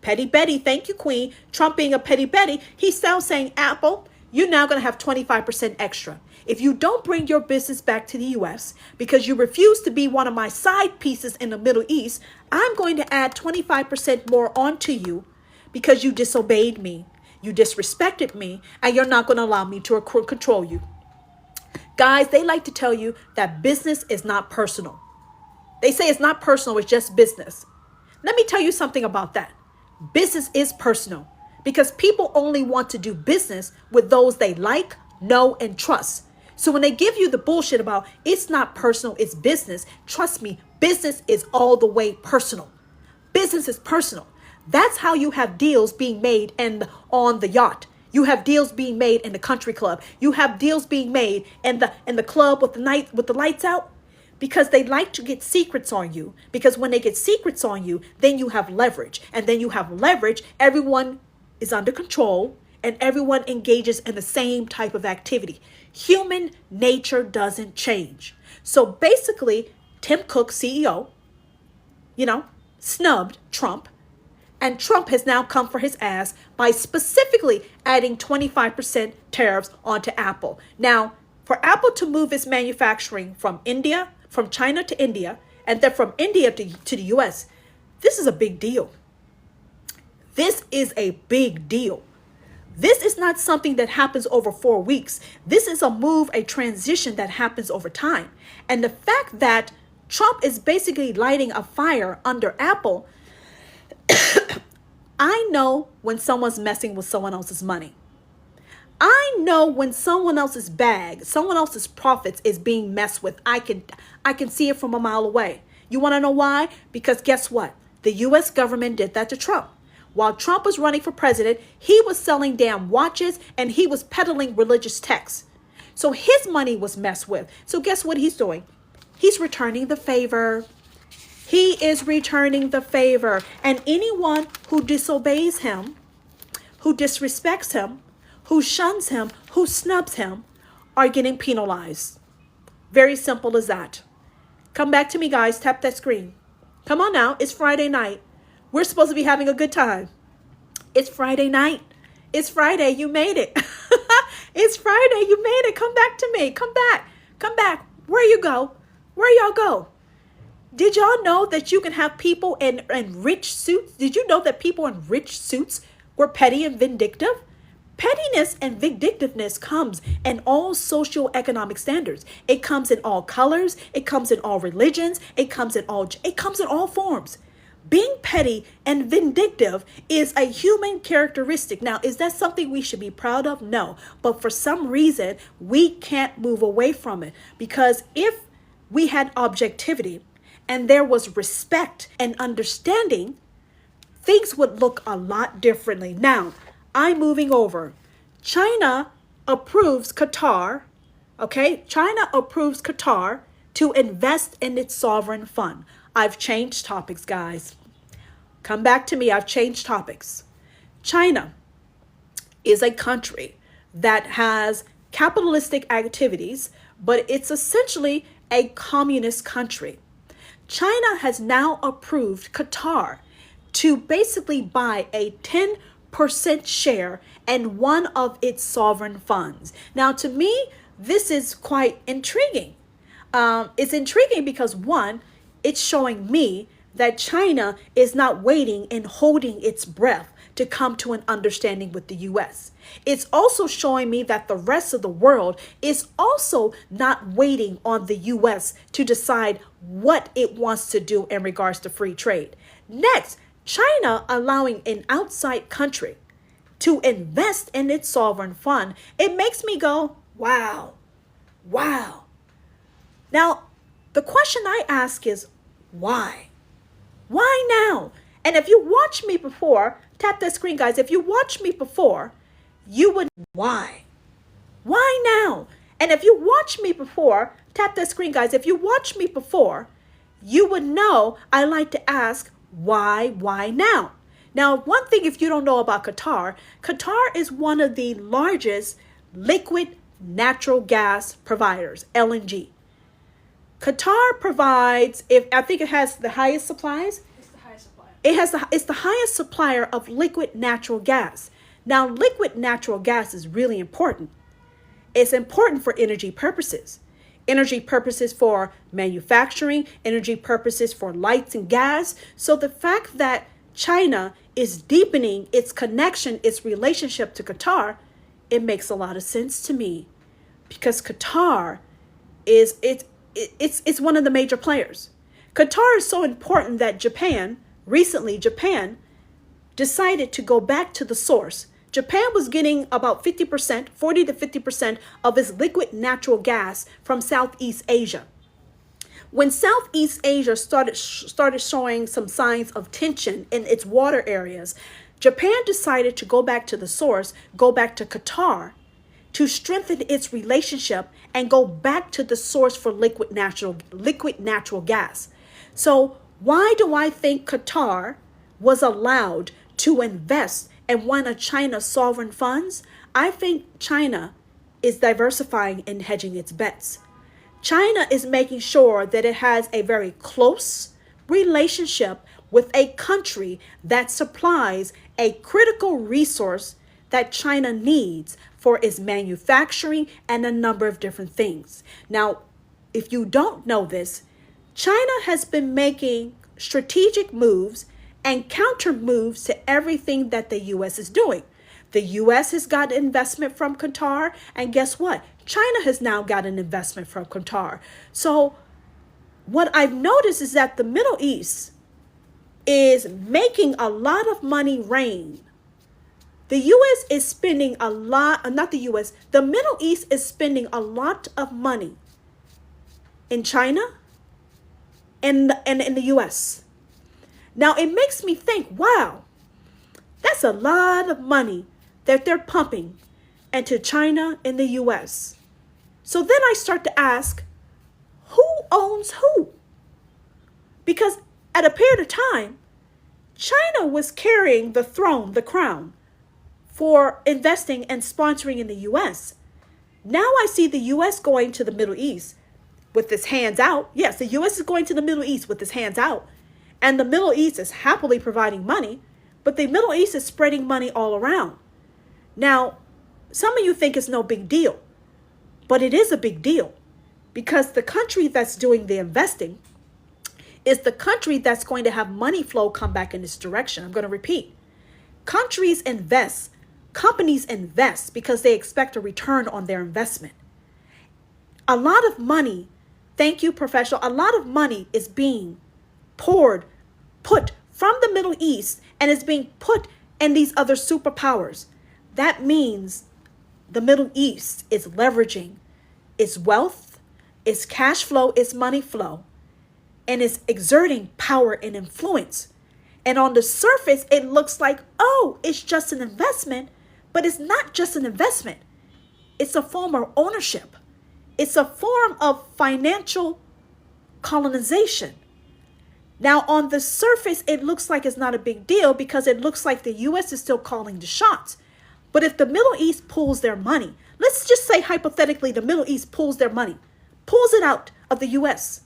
thank you, Queen. Trump being a petty Betty, he's now saying, Apple, you're now going to have 25% extra. If you don't bring your business back to the US because you refuse to be one of my side pieces in the Middle East, I'm going to add 25% more onto you because you disobeyed me, you disrespected me, and you're not going to allow me to control you. Guys, they like to tell you that business is not personal. They say it's not personal, it's just business. Let me tell you something about that. Business is personal because people only want to do business with those they like, know, and trust. So when they give you the bullshit about it's not personal, it's business, trust me, business is all the way personal. Business is personal. That's how you have deals being made on the yacht. You have deals being made in the country club. You have deals being made in the club with the lights out. Because they like to get secrets on you. Because when they get secrets on you, then you have leverage. And then you have leverage, everyone is under control and everyone engages in the same type of activity. Human nature doesn't change. So basically, Tim Cook, CEO, snubbed Trump. And Trump has now come for his ass by specifically adding 25% tariffs onto Apple. Now, for Apple to move its manufacturing from China to India, and then from India to the US, this is a big deal. This is a big deal. This is not something that happens over 4 weeks. This is a move, a transition that happens over time. And the fact that Trump is basically lighting a fire under Apple, I know when someone's messing with someone else's money. I know when someone else's bag, someone else's profits is being messed with. I can see it from a mile away. You want to know why? Because guess what? The U.S. government did that to Trump. While Trump was running for president, he was selling damn watches and he was peddling religious texts. So his money was messed with. So guess what he's doing? He's returning the favor. He is returning the favor. And anyone who disobeys him, who disrespects him, who shuns him, who snubs him, are getting penalized. Very simple as that. Come back to me, guys. Tap that screen. Come on now. It's Friday night. We're supposed to be having a good time. It's Friday night. It's Friday. You made it. It's Friday. You made it. Come back to me. Come back. Come back. Where you go? Where y'all go? Did y'all know that you can have people in rich suits? Did you know that people in rich suits were petty and vindictive? Pettiness and vindictiveness comes in all socioeconomic standards. It comes in all colors. It comes in all religions. It comes in all forms. Being petty and vindictive is a human characteristic. Now, is that something we should be proud of? No. But for some reason, we can't move away from it. Because if we had objectivity and there was respect and understanding, things would look a lot differently. Now, I'm moving over. China approves Qatar, okay? China approves Qatar to invest in its sovereign fund. I've changed topics, guys. Come back to me. I've changed topics. China is a country that has capitalistic activities, but it's essentially a communist country. China has now approved Qatar to basically buy a 10% share in one of its sovereign funds. Now, to me, this is quite intriguing. It's intriguing because, one, it's showing me that China is not waiting and holding its breath to come to an understanding with the U.S. It's also showing me that the rest of the world is also not waiting on the U.S. to decide what it wants to do in regards to free trade. Next, China allowing an outside country to invest in its sovereign fund, it makes me go, wow, wow. Now, the question I ask is, why? Why now? And if you watched me before, tap that screen, guys. If you watched me before, you would, why? Why now? And if you watched me before, tap that screen, guys. If you watched me before, you would know I like to ask, why now? Now, one thing if you don't know about Qatar, Qatar is one of the largest liquid natural gas providers, LNG. Qatar provides, I think it has the highest supplies. It's the highest supplier. It's the highest supplier of liquid natural gas. Now, liquid natural gas is really important. It's important for energy purposes. Energy purposes for manufacturing, energy purposes for lights and gas. So the fact that China is deepening its connection, its relationship to Qatar, it makes a lot of sense to me, because Qatar is it's one of the major players. Qatar is so important that Japan decided to go back to the source. Japan was getting about 50%, 40 to 50% of its liquid natural gas from Southeast Asia. When Southeast Asia started showing some signs of tension in its water areas, Japan decided to go back to the source, go back to Qatar, to strengthen its relationship and go back to the source for liquid natural gas. So why do I think Qatar was allowed to invest in one of China's sovereign funds? I think China is diversifying and hedging its bets. China is making sure that it has a very close relationship with a country that supplies a critical resource that China needs for its manufacturing and a number of different things. Now, if you don't know this, China has been making strategic moves and counter moves to everything that the U.S. is doing. The U.S. has got investment from Qatar, and guess what? China has now got an investment from Qatar. So what I've noticed is that the Middle East is making a lot of money rain. The U.S. is spending a lot, not the U.S., the Middle East is spending a lot of money in China and in the U.S. Now, it makes me think, wow, that's a lot of money that they're pumping into China and the U.S. So then I start to ask, who owns who? Because at a period of time, China was carrying the throne, the crown, for investing and sponsoring in the U.S. Now I see the U.S. going to the Middle East with its hands out. Yes, the U.S. is going to the Middle East with its hands out. And the Middle East is happily providing money, but the Middle East is spreading money all around. Now, some of you think it's no big deal, but it is a big deal, because the country that's doing the investing is the country that's going to have money flow come back in this direction. I'm going to repeat. Countries invest, companies invest because they expect a return on their investment. A lot of money, thank you, professional, a lot of money is being put from the Middle East and is being put in these other superpowers. That means the Middle East is leveraging its wealth, its cash flow, its money flow, and is exerting power and influence. And on the surface, it looks like, oh, it's just an investment, but it's not just an investment. It's a form of ownership. It's a form of financial colonization. Now, on the surface, it looks like it's not a big deal because it looks like the U.S. is still calling the shots. But if the Middle East pulls their money, let's just say hypothetically the Middle East pulls their money, pulls it out of the U.S.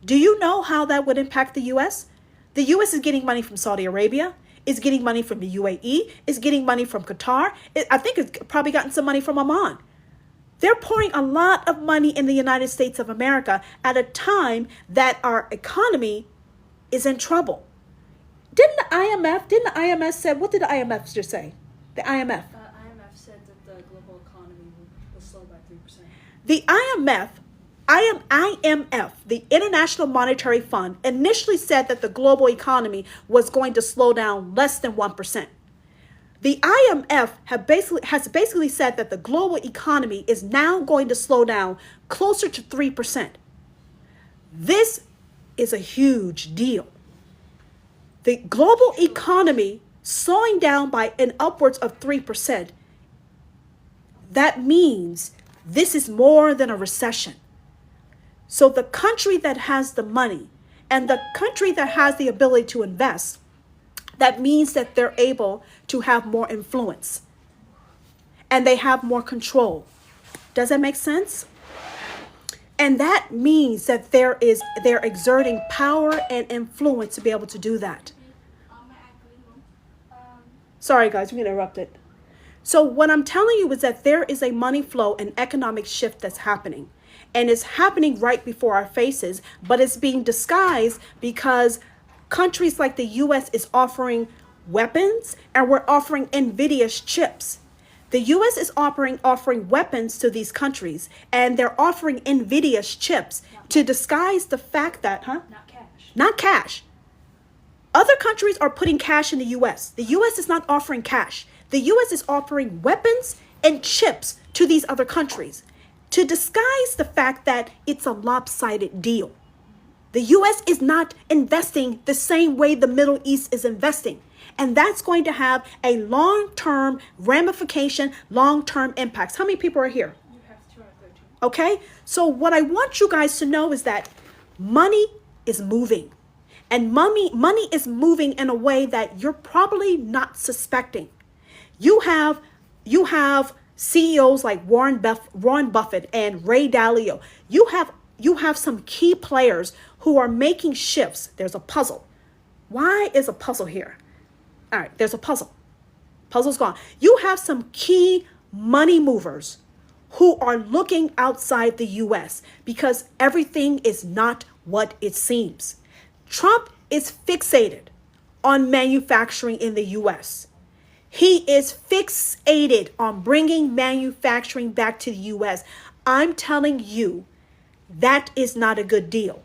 Do you know how that would impact the U.S.? The U.S. is getting money from Saudi Arabia, is getting money from the UAE, is getting money from Qatar. I think it's probably gotten some money from Oman. They're pouring a lot of money in the United States of America at a time that our economy is in trouble. Didn't the IMF said, what did the IMF just say? The IMF. IMF said that the global economy will slow by 3%. The IMF, the International Monetary Fund, initially said that the global economy was going to slow down less than 1%. The IMF has basically said that the global economy is now going to slow down closer to 3%. This is a huge deal. The global economy slowing down by an upwards of 3%, that means this is more than a recession. So the country that has the money and the country that has the ability to invest, that means that they're able to have more influence and they have more control. Does that make sense? And that means that they're exerting power and influence to be able to do that. Sorry, guys, we get interrupted. So what I'm telling you is that there is a money flow and economic shift that's happening. And it's happening right before our faces, but it's being disguised because countries like the US is offering weapons and we're offering NVIDIA's chips. The US is offering weapons to these countries and they're offering NVIDIA's chips to disguise the fact that, Not cash. Not cash. Other countries are putting cash in the US. The US is not offering cash. The US is offering weapons and chips to these other countries to disguise the fact that it's a lopsided deal. The US is not investing the same way the Middle East is investing. And that's going to have a long-term ramification, long-term impacts. How many people are here? You have 213. Okay? So what I want you guys to know is that money is moving. And money is moving in a way that you're probably not suspecting. You have CEOs like Warren Buffett and Ray Dalio. You have some key players who are making shifts. There's a puzzle. Why is a puzzle here? All right, there's a puzzle. Puzzle's gone. You have some key money movers who are looking outside the US because everything is not what it seems. Trump is fixated on manufacturing in the US. He is fixated on bringing manufacturing back to the US. I'm telling you, that is not a good deal.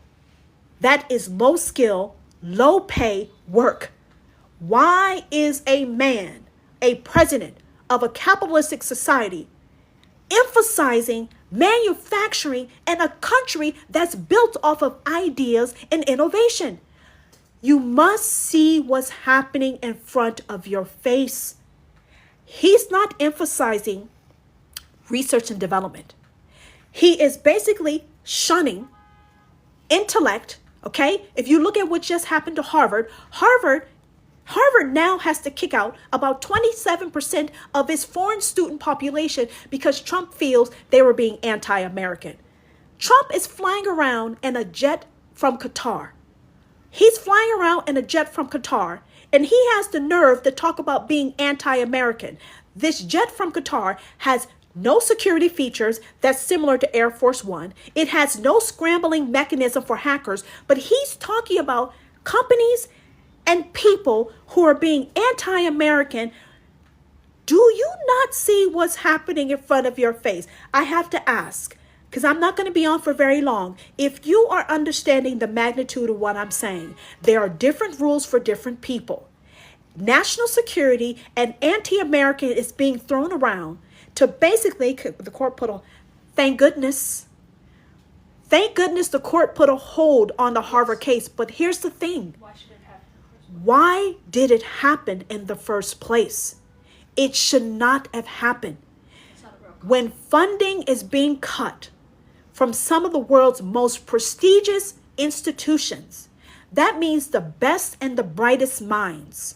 That is low skill, low pay work. Why is a man, a president of a capitalistic society, emphasizing manufacturing in a country that's built off of ideas and innovation? You must see what's happening in front of your face. He's not emphasizing research and development. He is basically shunning intellect, okay? If you look at what just happened to Harvard now has to kick out about 27% of its foreign student population because Trump feels they were being anti-American. Trump is flying around in a jet from Qatar. He's flying around in a jet from Qatar, and he has the nerve to talk about being anti-American. This jet from Qatar has no security features that's similar to Air Force One. It has no scrambling mechanism for hackers, but he's talking about companies and people who are being anti-American. Do you not see what's happening in front of your face? I have to ask, because I'm not going to be on for very long. If you are understanding the magnitude of what I'm saying, there are different rules for different people. National security and anti-American is being thrown around to basically, the court put a, thank goodness the court put a hold on the Harvard case. But here's the thing. Why should it happen? Why did it happen in the first place? It should not have happened. It's not a real When funding is being cut from some of the world's most prestigious institutions, that means the best and the brightest minds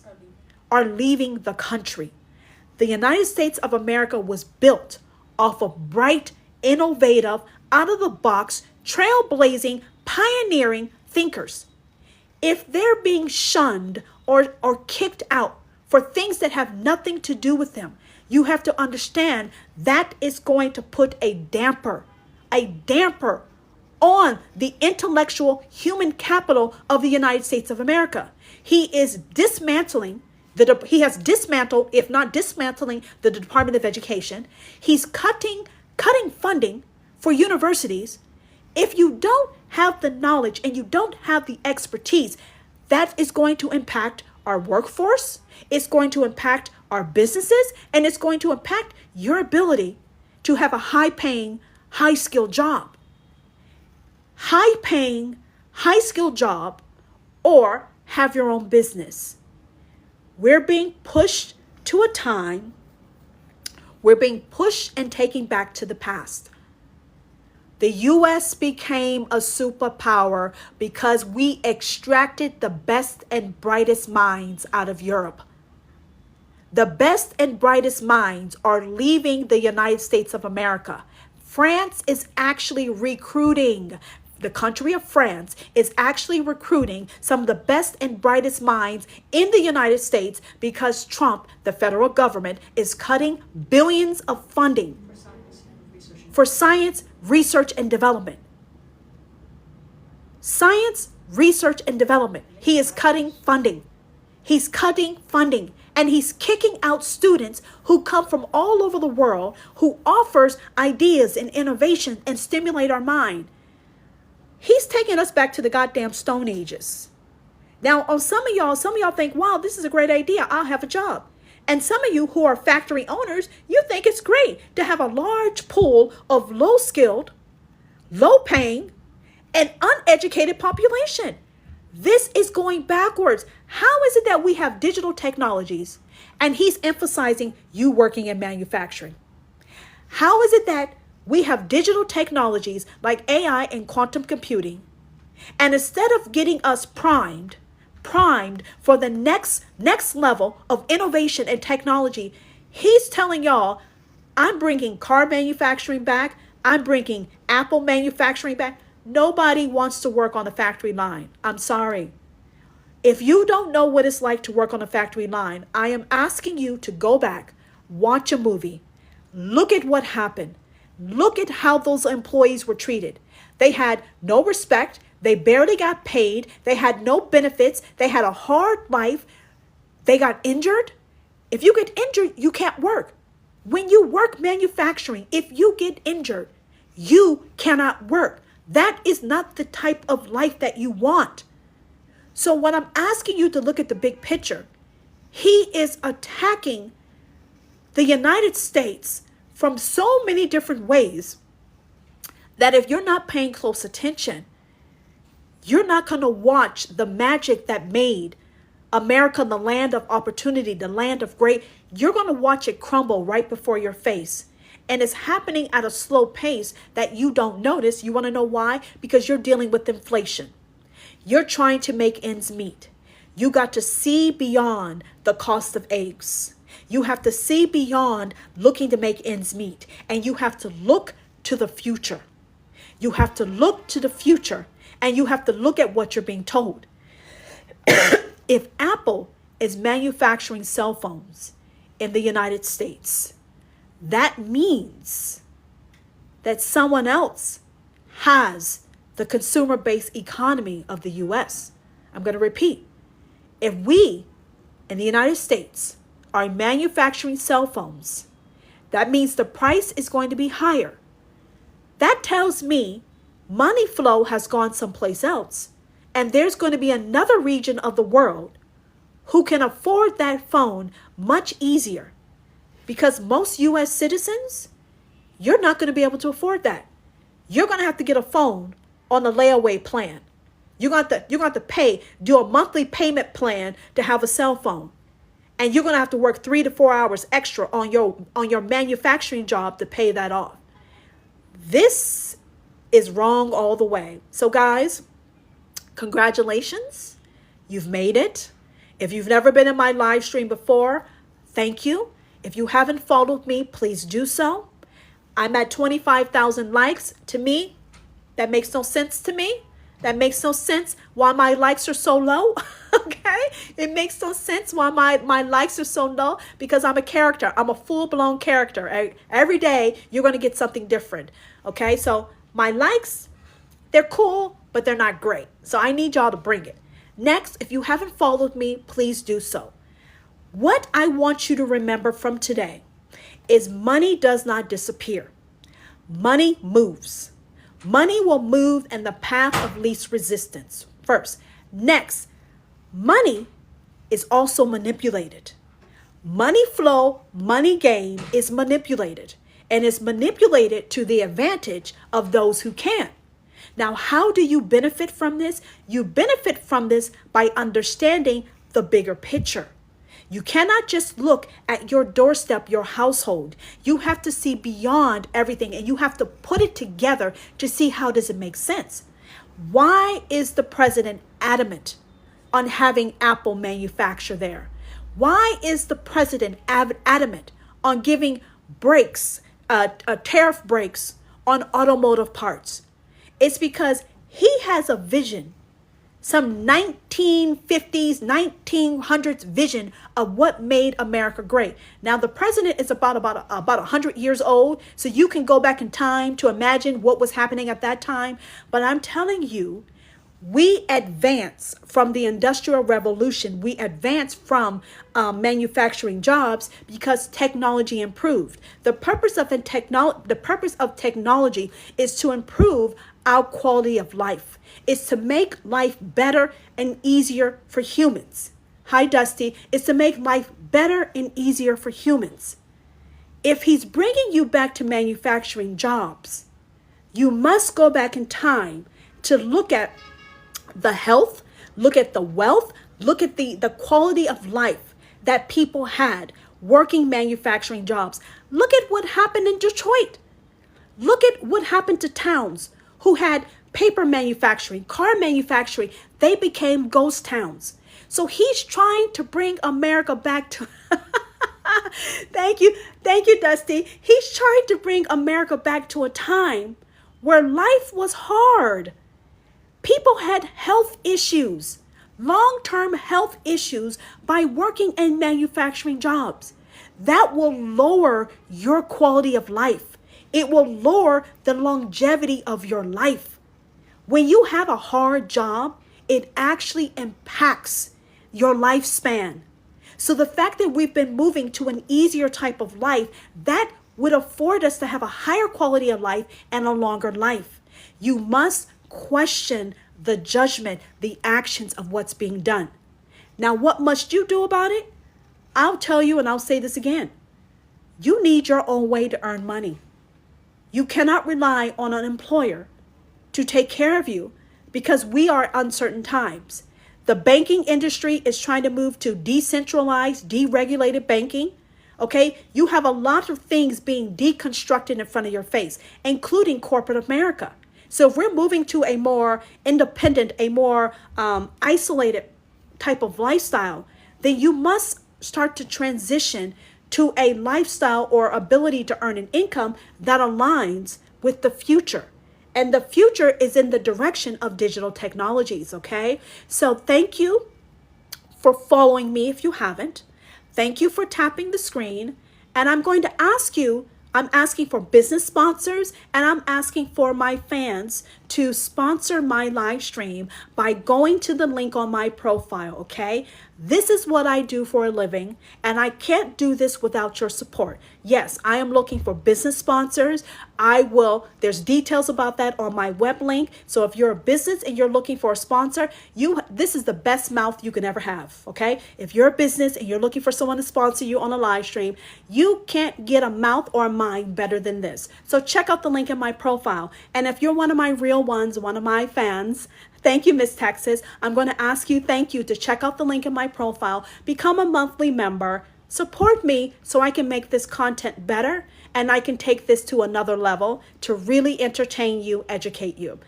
are leaving the country. The United States of America was built off of bright, innovative, out-of-the-box, trailblazing, pioneering thinkers. If they're being shunned or kicked out for things that have nothing to do with them, you have to understand that is going to put a damper on the intellectual human capital of the United States of America. He has dismantled, if not dismantling, the Department of Education. He's cutting funding for universities. If you don't have the knowledge and you don't have the expertise, that is going to impact our workforce. It's going to impact our businesses, and it's going to impact your ability to have a high-paying, high-skilled job. High-paying, high-skilled job, or have your own business. We're being pushed to a time, we're being pushed and taken back to the past. The U.S. became a superpower because we extracted the best and brightest minds out of Europe. The best and brightest minds are leaving the United States of America. France is actually recruiting. the country of France is actually recruiting some of the best and brightest minds in the United States because Trump, the federal government, is cutting billions of funding for science, research, and development. Science, research, and development. He is cutting funding. He's cutting funding. And he's kicking out students who come from all over the world, who offers ideas and innovation and stimulate our mind. He's taking us back to the goddamn Stone Ages. Now, on some of y'all think, wow, this is a great idea. I'll have a job. And some of you who are factory owners, you think it's great to have a large pool of low-skilled, low-paying, and uneducated population. This is going backwards. How is it that we have digital technologies and he's emphasizing you working in manufacturing? How is it that we have digital technologies like AI and quantum computing, and instead of getting us primed for the next level of innovation and technology, he's telling y'all, I'm bringing car manufacturing back. I'm bringing Apple manufacturing back. Nobody wants to work on a factory line. I'm sorry. If you don't know what it's like to work on a factory line, I am asking you to go back, watch a movie, look at what happened. Look at how those employees were treated. They had no respect. They barely got paid. They had no benefits. They had a hard life. They got injured. If you get injured, you can't work. When you work manufacturing, if you get injured, you cannot work. That is not the type of life that you want. So when I'm asking you to look at the big picture, he is attacking the United States from so many different ways that if you're not paying close attention, you're not going to watch the magic that made America the land of opportunity, the land of great. You're going to watch it crumble right before your face. And it's happening at a slow pace that you don't notice. You want to know why? Because you're dealing with inflation. You're trying to make ends meet. You got to see beyond the cost of eggs. You have to see beyond looking to make ends meet. And you have to look to the future. You have to look to the future. And you have to look at what you're being told. If Apple is manufacturing cell phones in the United States, that means that someone else has the consumer-based economy of the U.S. I'm going to repeat. If we in the United States are manufacturing cell phones, that means the price is going to be higher. That tells me money flow has gone someplace else, and there's going to be another region of the world who can afford that phone much easier. Because most U.S. citizens, you're not going to be able to afford that. You're going to have to get a phone on a layaway plan. You're going to have to do a monthly payment plan to have a cell phone. And you're going to have to work 3 to 4 hours extra on your manufacturing job to pay that off. This is wrong all the way. So guys, congratulations. You've made it. If you've never been in my live stream before, thank you. If you haven't followed me, please do so. I'm at 25,000 likes. To me, that makes no sense to me. That makes no sense why my likes are so low. Okay? It makes no sense why my likes are so low, because I'm a character. I'm a full-blown character. Every day, you're going to get something different. Okay? So my likes, they're cool, but they're not great. So I need y'all to bring it. Next, if you haven't followed me, please do so. What I want you to remember from today is money does not disappear. Money moves. Money will move in the path of least resistance first. Next, money is also manipulated. Money flow, money gain is manipulated, and is manipulated to the advantage of those who can. Now, how do you benefit from this? You benefit from this by understanding the bigger picture. You cannot just look at your doorstep, your household. You have to see beyond everything, and you have to put it together to see how does it make sense. Why is the president adamant on having Apple manufacture there? Why is the president adamant on giving tariff breaks on automotive parts? It's because He has a vision, some 1950s, 1900s vision of what made America great. Now, the president is about 100 years old, so you can go back in time to imagine what was happening at that time. But I'm telling you, we advance from the Industrial Revolution. We advance from manufacturing jobs because technology improved. The purpose of technology is to improve our quality of life. It's to make life better and easier for humans. Hi, Dusty. It's to make life better and easier for humans. If he's bringing you back to manufacturing jobs, you must go back in time to look at the health, look at the wealth, look at the quality of life that people had working manufacturing jobs. Look at what happened in Detroit. Look at what happened to towns who had paper manufacturing, car manufacturing. They became ghost towns. So he's trying to bring America back to Thank you, Dusty. He's trying to bring America back to a time where life was hard. People had health issues, long-term health issues by working in manufacturing jobs. That will lower your quality of life. It will lower the longevity of your life. When you have a hard job, it actually impacts your lifespan. So the fact that we've been moving to an easier type of life, that would afford us to have a higher quality of life and a longer life. You must question the judgment, the actions of what's being done. Now, what must you do about it? I'll tell you, and I'll say this again. You need your own way to earn money. You cannot rely on an employer to take care of you because we are uncertain times. The banking industry is trying to move to decentralized, deregulated banking. Okay, you have a lot of things being deconstructed in front of your face, including corporate America. So if we're moving to a more independent, a more isolated type of lifestyle, then you must start to transition to a lifestyle or ability to earn an income that aligns with the future. And the future is in the direction of digital technologies, okay? So thank you for following me if you haven't. Thank you for tapping the screen. And I'm going to ask you, I'm asking for business sponsors and I'm asking for my fans to sponsor my live stream by going to the link on my profile, okay? This is what I do for a living, and I can't do this without your support. Yes, I am looking for business sponsors. There's details about that on my web link. So if you're a business and you're looking for a sponsor, this is the best mouth you can ever have, okay? If you're a business and you're looking for someone to sponsor you on a live stream, you can't get a mouth or a mind better than this. So check out the link in my profile. And if you're one of my real ones, one of my fans, thank you, Miss Texas. I'm going to ask you, thank you, to check out the link in my profile, become a monthly member, support me so I can make this content better and I can take this to another level to really entertain you, educate you.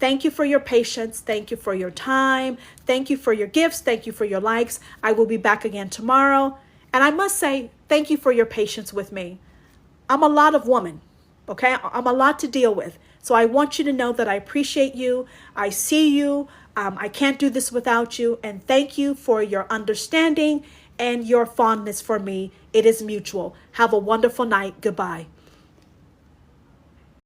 Thank you for your patience. Thank you for your time. Thank you for your gifts. Thank you for your likes. I will be back again tomorrow. And I must say, thank you for your patience with me. I'm a lot of woman, okay? I'm a lot to deal with. So I want you to know that I appreciate you. I see you. I can't do this without you. And thank you for your understanding and your fondness for me. It is mutual. Have a wonderful night. Goodbye.